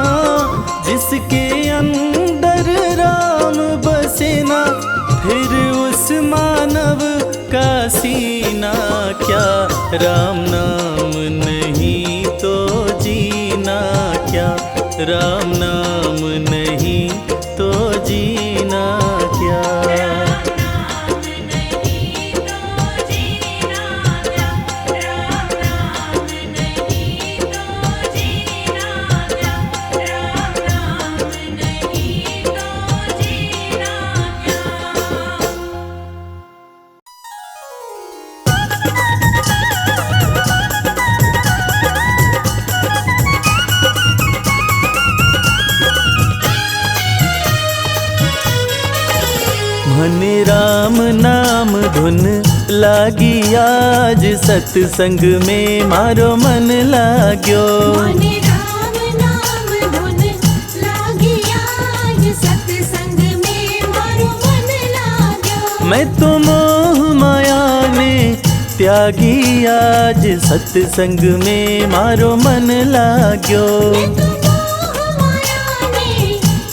जिसके अंदर राम बसे ना, फिर उस मानव का सीना क्या। राम नाम नहीं तो जीना क्या, राम नाम नहीं तो जीना क्या। नाम नहीं तो जीना क्या, राम नाम नहीं तो जीना क्या, राम नाम नहीं तो जीना क्या। मन राम नाम धुन लागी आज, सत्संग में मारो मन लाग्यो। मने राम नाम धुन लागी आज, सत्संग में मारो मन लाग्यो। मैं तो मोह माया ने त्यागी आज, सत्संग में मारो मन लाग्यो। मैं तो मोह माया ने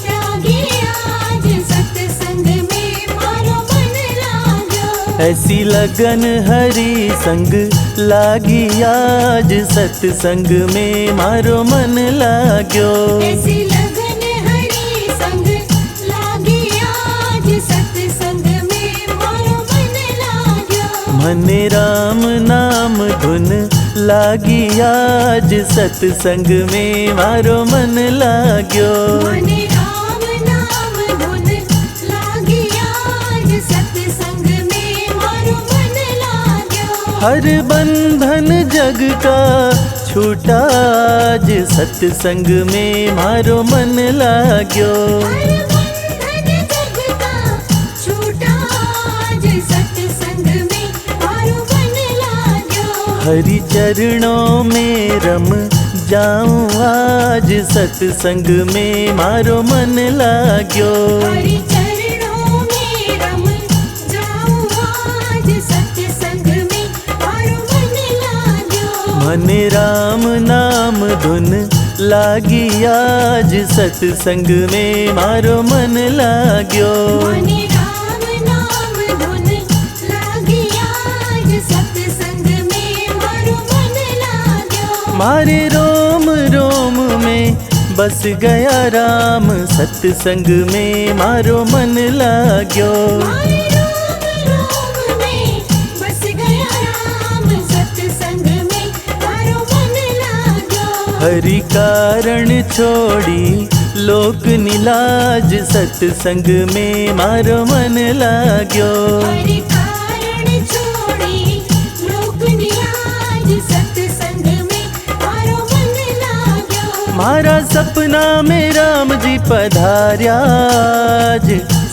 त्यागी आज, सत्संग में मारो मन लाग्यो। ऐसी लगन हरि संग लागी आज, सत्संग में मारो मन लाग्यो। ऐसी लगन हरि संग लागी आज, सत्संग में मारो मन लाग्यो। मने राम नाम धुन लागी आज, सत्संग में मारो मन लाग्यो। मने राम नाम धुन लागी आज, सत्संग में मारो मन लाग्यो। हर बंधन जग का छूटा आज, सत्संग में मारो मन लाग्यो। हर बंधन जग का छूटा आज, सत्संग में मारो मन लाग्यो। हरि चरणों में रम जाऊं आज, सत्संग में मारो मन लाग्यो। हरि चरणों में रम जाऊं आज, सत्संग में मारो मन लाग्यो। मने राम नाम धुन लागी आज, सत्संग में मारो मन लाग्यो। मने राम नाम धुन लागी आज, सत्संग में मारो मन लाग्यो। मारे रोम रोम में बस गया राम, सत्संग में मारो मन लाग्यो। मारे रोम रोम में बस गया राम, सत्संग में मारो मन लाग्यो। हरि कारण छोड़ी लोक निलाज, सत्संग में मारो मन लाग्यो। हरि कारण छोड़ी लोक निराज, सत्संग में मारो मन लाग्यो। मारा सपना में राम जी पधार्या आज,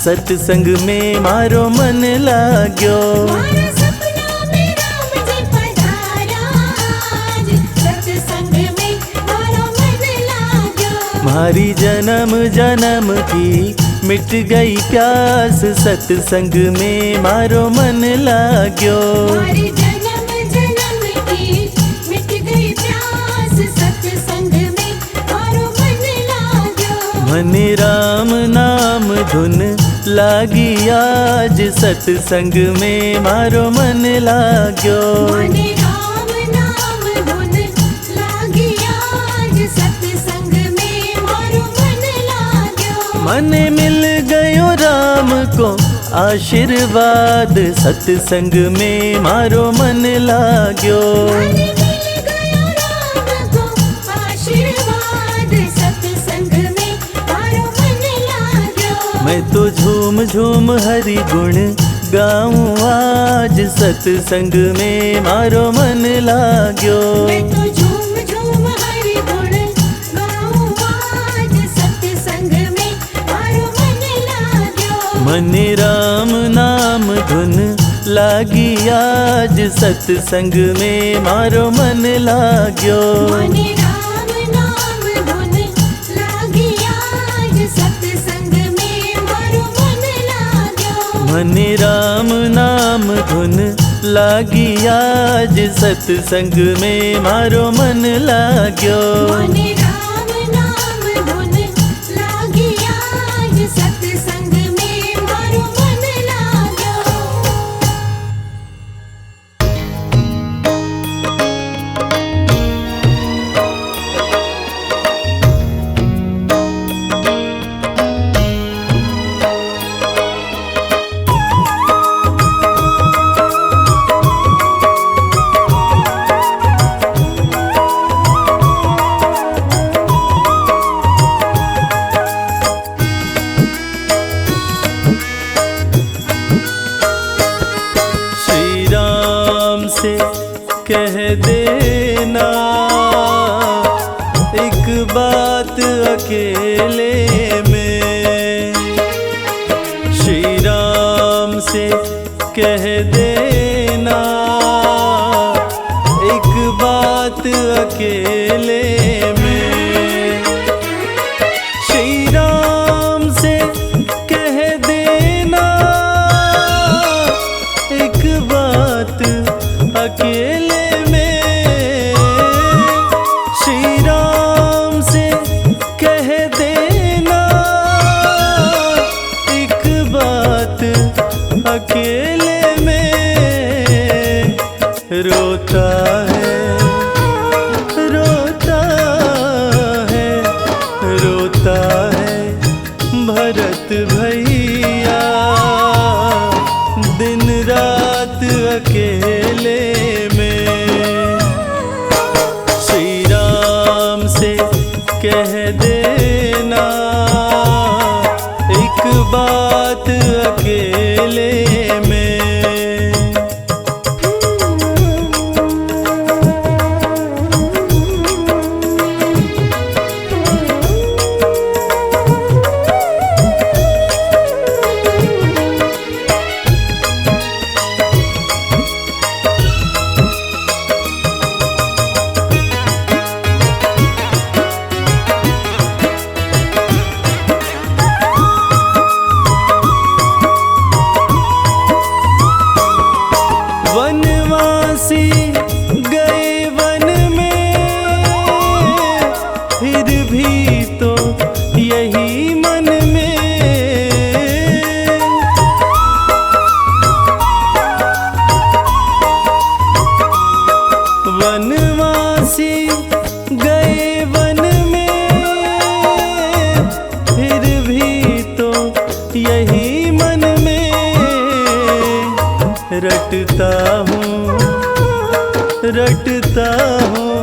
सत्संग में मारो मन लाग्यो। मारा सपना में राम जी पधारा आज, सत्संग में मारो मन लाग्यो। मारी जन्म जन्म की मिट गई प्यास, सत्संग में मारो मन लाग्यो। मारी जन्म जन्म की मिट गई प्यास, सत्संग में मने राम नाम धुन लागी आज सत्संग में मारो मन लाग्यो। मने राम नाम धुन लागी आज सत्संग में मारो मन लाग्यो। मने मिल गयो राम को आशीर्वाद सत्संग में मारो मन लाग्यो। मने मिल गयो राम को आशीर्वाद सत्संग में मारो मन लाग्यो। मैं तो झूम झूम हरि गुण गाऊं आज सत्संग में मारो मन लाग्यो। मैं तो झूम झूम हरि गुण गाऊं आज सत्संग में मारो मन लाग्यो। मने राम नाम धुन लागी आज सत्संग में मारो मन लाग्यो। मने राम नाम धुन लागी आज सत्संग में मारो मन लाग्यो। मने राम नाम धुन लागी आज सत्संग में मारो मन लाग्यो। मने राम नाम धुन लागी आज सत्संग में मारो मन लाग्यो। श्री राम से कह देना एक बात अकेले में। श्री राम से कह देना एक बात अकेले में। श्री राम से कह देना एक बात अकेले में। श्री राम से कह देना एक बात अकेले में। रोता है रोता है रोता है भरत भैया दिन रात अकेले में। श्री राम से कह देना एक बात अकेले में। वनवासी गए वन में फिर भी तो यही मन में। वनवासी गए वन में फिर भी तो यही मन में। रटता हूँ रटता हूँ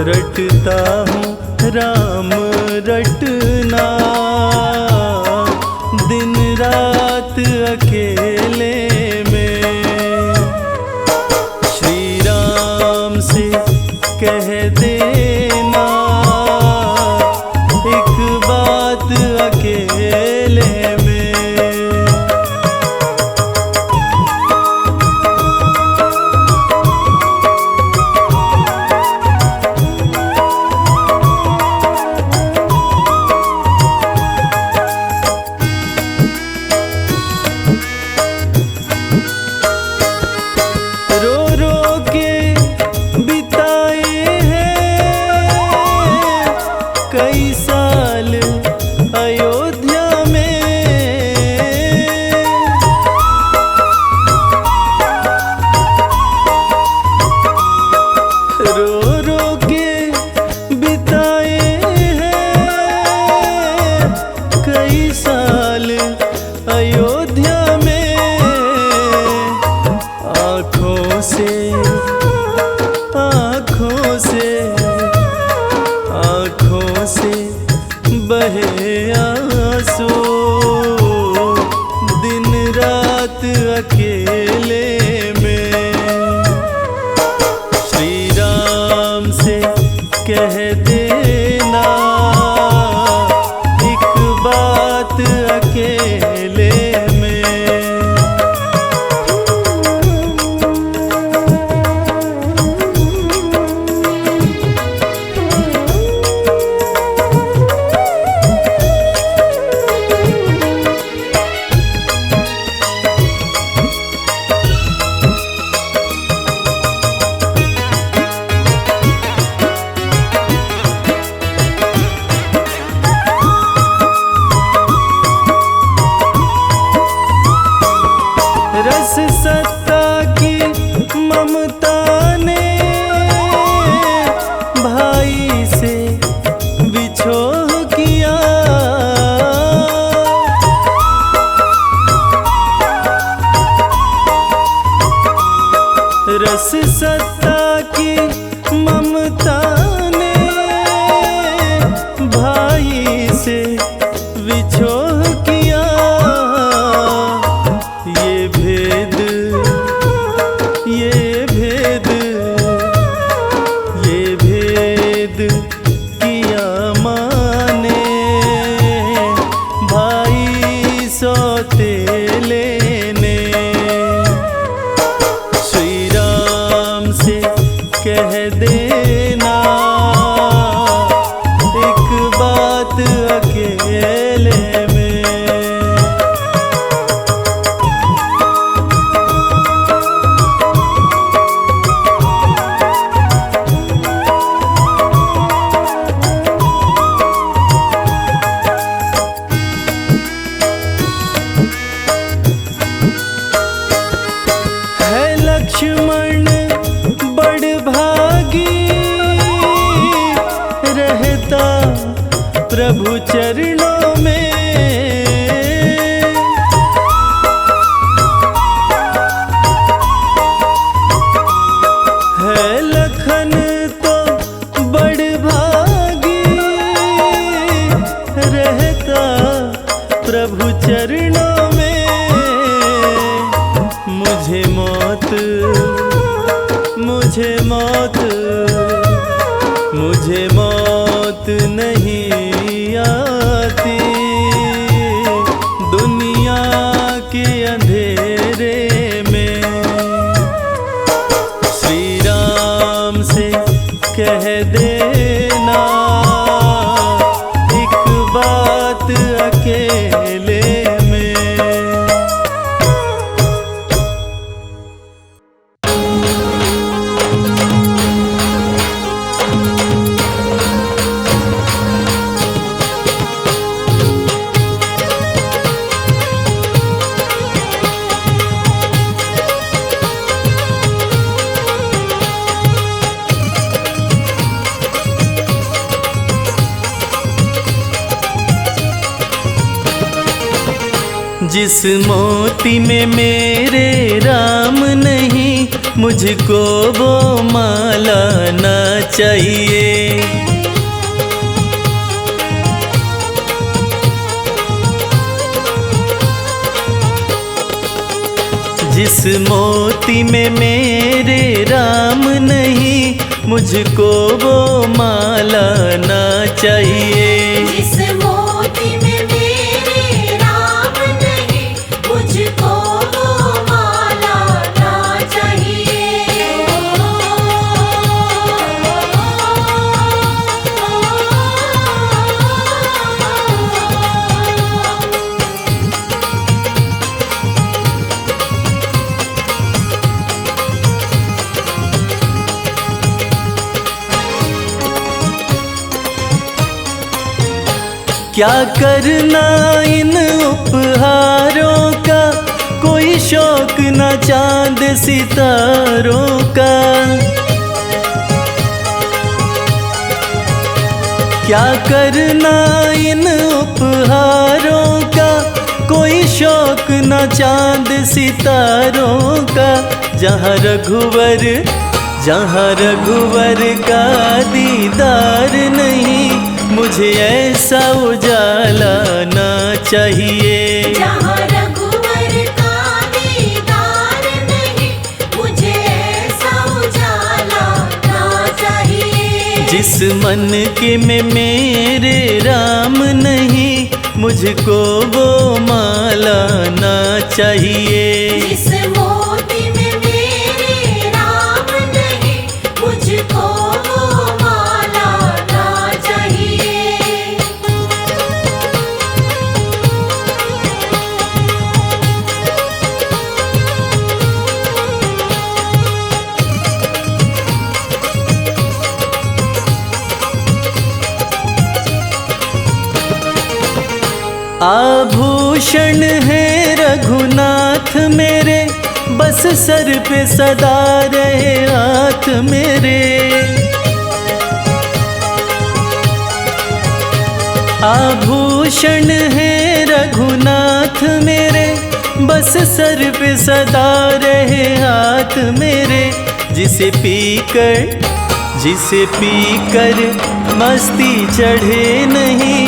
रटता हूँ राम रटना दिन रात अकेले में। श्री राम से कह देना एक बात अकेले में। रो रो के बिताए हैं कई साल साल अयोध्या में रो रो के बिताए हैं कई साल अयोध्या में। आँखों से बहे आंसू, दिन रात अकेले में। श्री राम से कह देना एक बात अकेले में। रस सत्ता की ममता ने भाई से बिछोह किया। रस सत्ता की ममता ने भाई से बिछोह किया। ये भेद किया माने भाई सौतेले ने। श्री राम से कह देना एक बात अकेले में। लक्ष्मण बड़भागी रहता प्रभु चरणों में। है लखन तो बड़भागी रहता प्रभु चरणों में। मुझे मौत नहीं आती दुनिया के अंधेरे में। श्री राम से कह देना एक बात अकेले में। जिस मोती में मेरे राम नहीं, मुझको वो माला ना चाहिए। जिस मोती में मेरे राम नहीं, मुझको वो माला ना चाहिए। जिस मोती में मेरे राम नहीं, मुझको वो माला ना चाहिए। क्या करना इन उपहारों का, कोई शौक न चांद सितारों का। क्या करना इन उपहारों का, कोई शौक न चांद सितारों का। जहाँ रघुवर का दीदार नहीं, मुझे ऐसा उजाला ना चाहिए। जहाँ रघुवर का दीदार नहीं, मुझे ऐसा उजाला ना चाहिए। जिस मन के में मेरे राम नहीं, मुझको वो माला ना चाहिए। जिस मोती में मेरे राम नहीं, मुझको वो माला ना चाहिए। आभूषण है रघुनाथ मेरे, बस सर पे सदा रहे हाथ मेरे। आभूषण है रघुनाथ मेरे, बस सर पे सदा रहे हाथ मेरे। जिसे पीकर मस्ती चढ़े नहीं,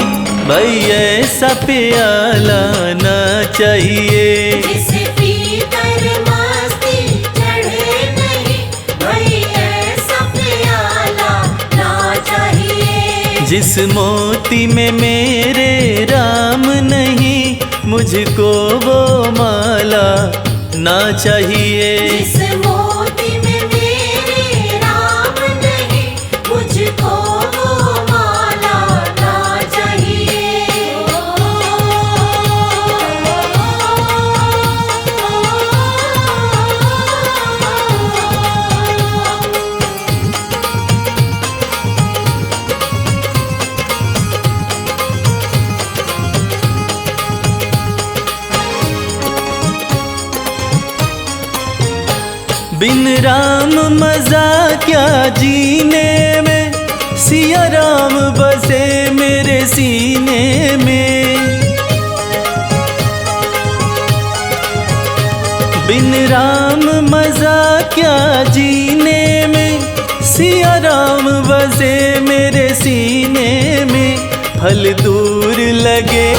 भाई ऐसा प्याला ना चाहिए। जिसे पीकर मस्ती चढ़े नहीं, भाई ऐसा प्याला ना चाहिए। जिस मोती में मेरे राम नहीं, मुझको वो माला ना चाहिए। जिस मोती में मेरे राम नहीं, मुझको वो माला ना चाहिए। बिन राम मजा क्या जीने में, सिया राम बसे मेरे सीने में। बिन राम मजा क्या जीने में, सिया राम बसे मेरे सीने में। फल दूर लगे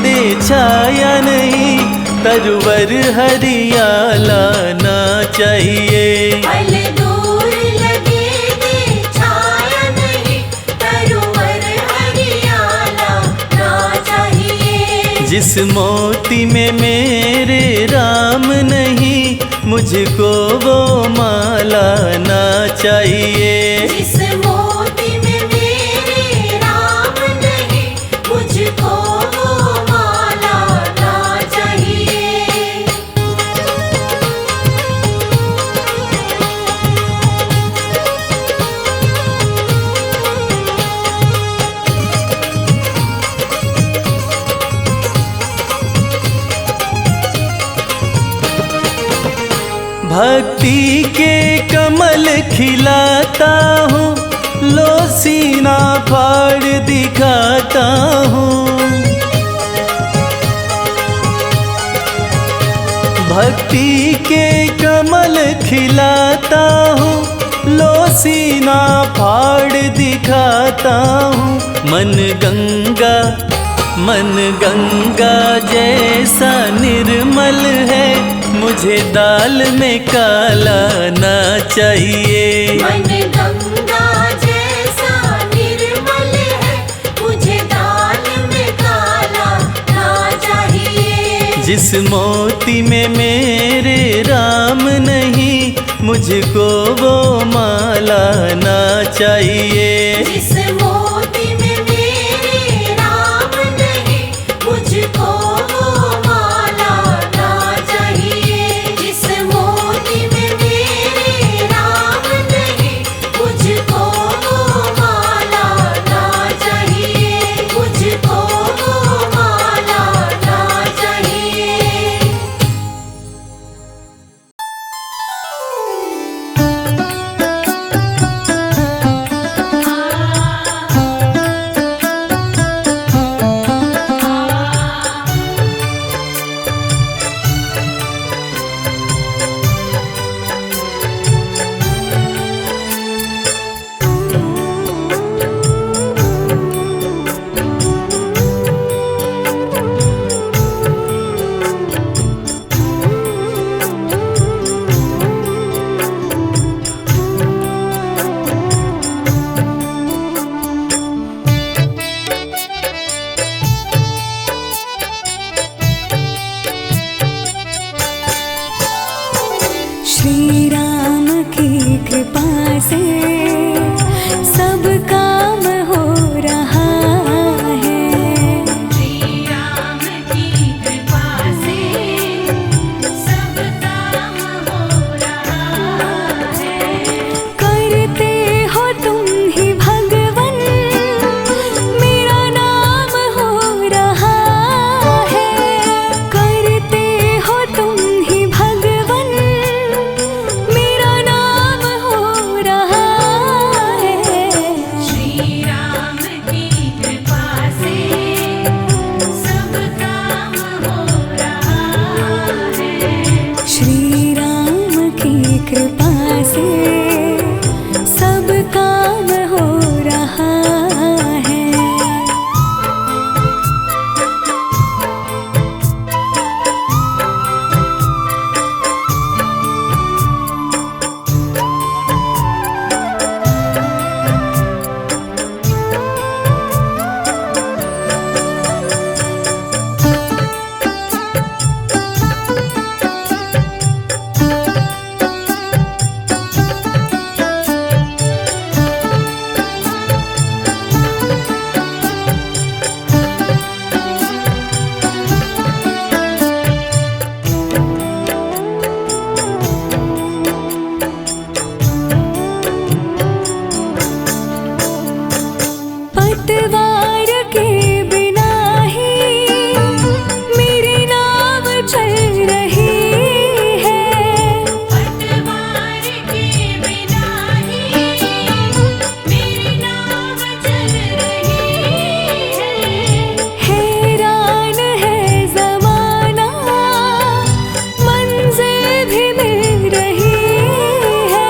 दे छाया नहीं, तरवर हरियाला ना चाहिए। फल दूर लगे दे छाया नहीं, तरवर हरियाला ना चाहिए। जिस मोती में मेरे राम नहीं, मुझको वो माला ना चाहिए। जिस मोती में मेरे राम नहीं, मुझको वो माला ना चाहिए। भक्ति के कमल खिलाता हूँ, लो सीना फाड़ दिखाता हूँ। भक्ति के कमल खिलाता हूँ, लो सीना फाड़ दिखाता हूँ। मन गंगा जैसा निर्मल है, मुझे दाल में काला ना चाहिए। मन गंगा जैसा निर्मल है, मुझे दाल में काला ना चाहिए। जिस मोती में मेरे राम नहीं, मुझको वो माला ना चाहिए। जिस मोती में मेरे राम नहीं, मुझको वो माला ना चाहिए। जिस मोती में मेरे राम नहीं, मुझको वो माला ना चाहिए। पतवार के बिना ही मेरी नाव चल रही है। पतवार के बिना ही मेरी नाव चल रही है। हैरान है ज़माना, मंजिल भी मिल रही है।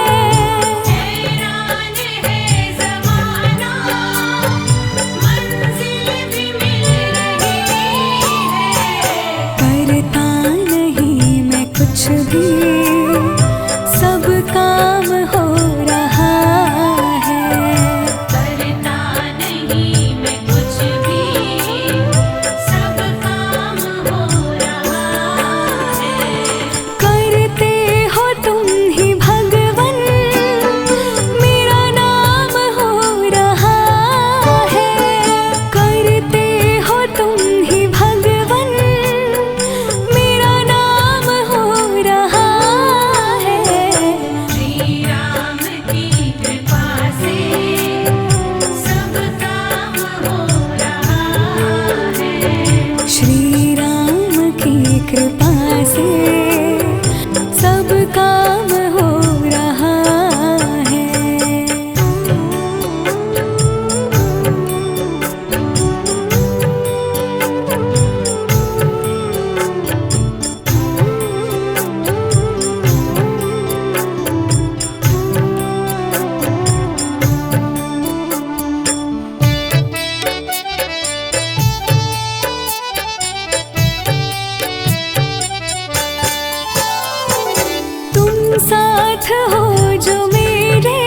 हैरान है ज़माना, मंजिल भी मिल रही है। करता नहीं मैं कुछ भी, सब काम हो रहा है। करता नहीं मैं कुछ भी, सब काम हो रहा है। करते हो तुम ही भगवन, मेरा नाम हो रहा है। करते हो तुम ही भगवन, मेरा नाम हो रहा है। श्री राम की कृपा से सब काम हो रहा है। श्री राम की कृपा से सब काम हो रहा है। तुम साथ हो जो मेरे,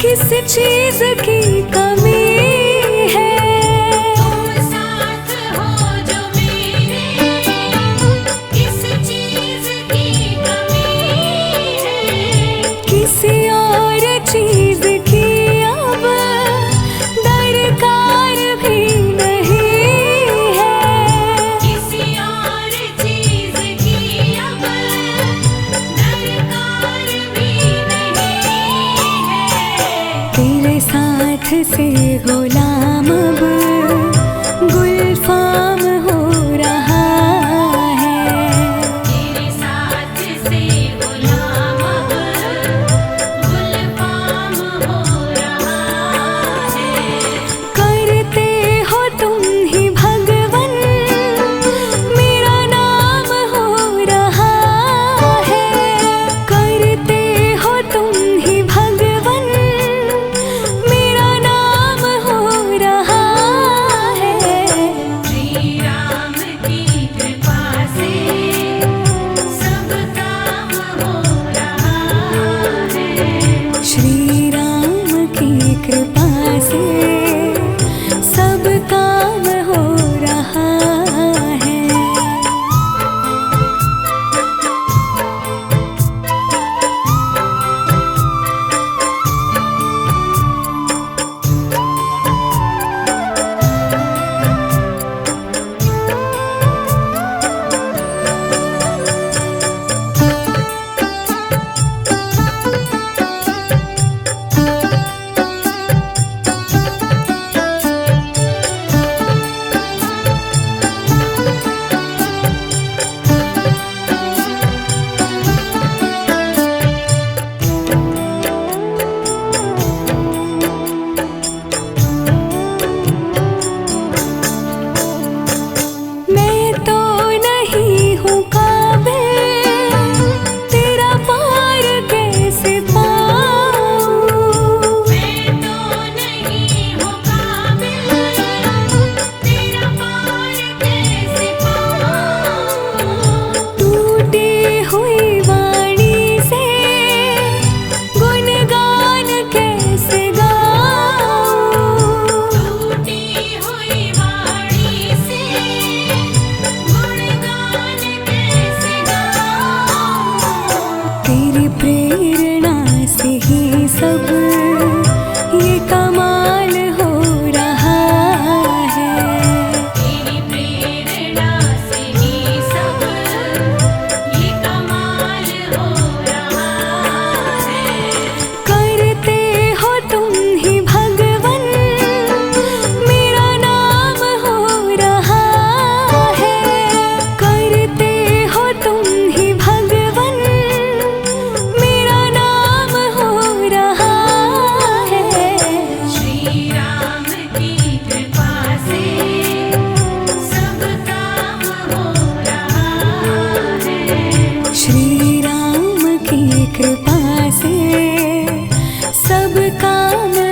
किस चीज की कमी है। तुम साथ हो जो मेरे, किस चीज की कमी है। किसी और चीज की अब दरकार भी नहीं है। किसी और चीज की अब दरकार भी नहीं है। तेरे साथ से गुलाम अब गुलफाम हो रहा है। तेरे साथ से गुलाम अब गुलफाम हो रहा है। करते हो तुम ही भगवन, मेरा नाम हो रहा है। करते हो तुम ही भगवन, मेरा नाम हो रहा सब काम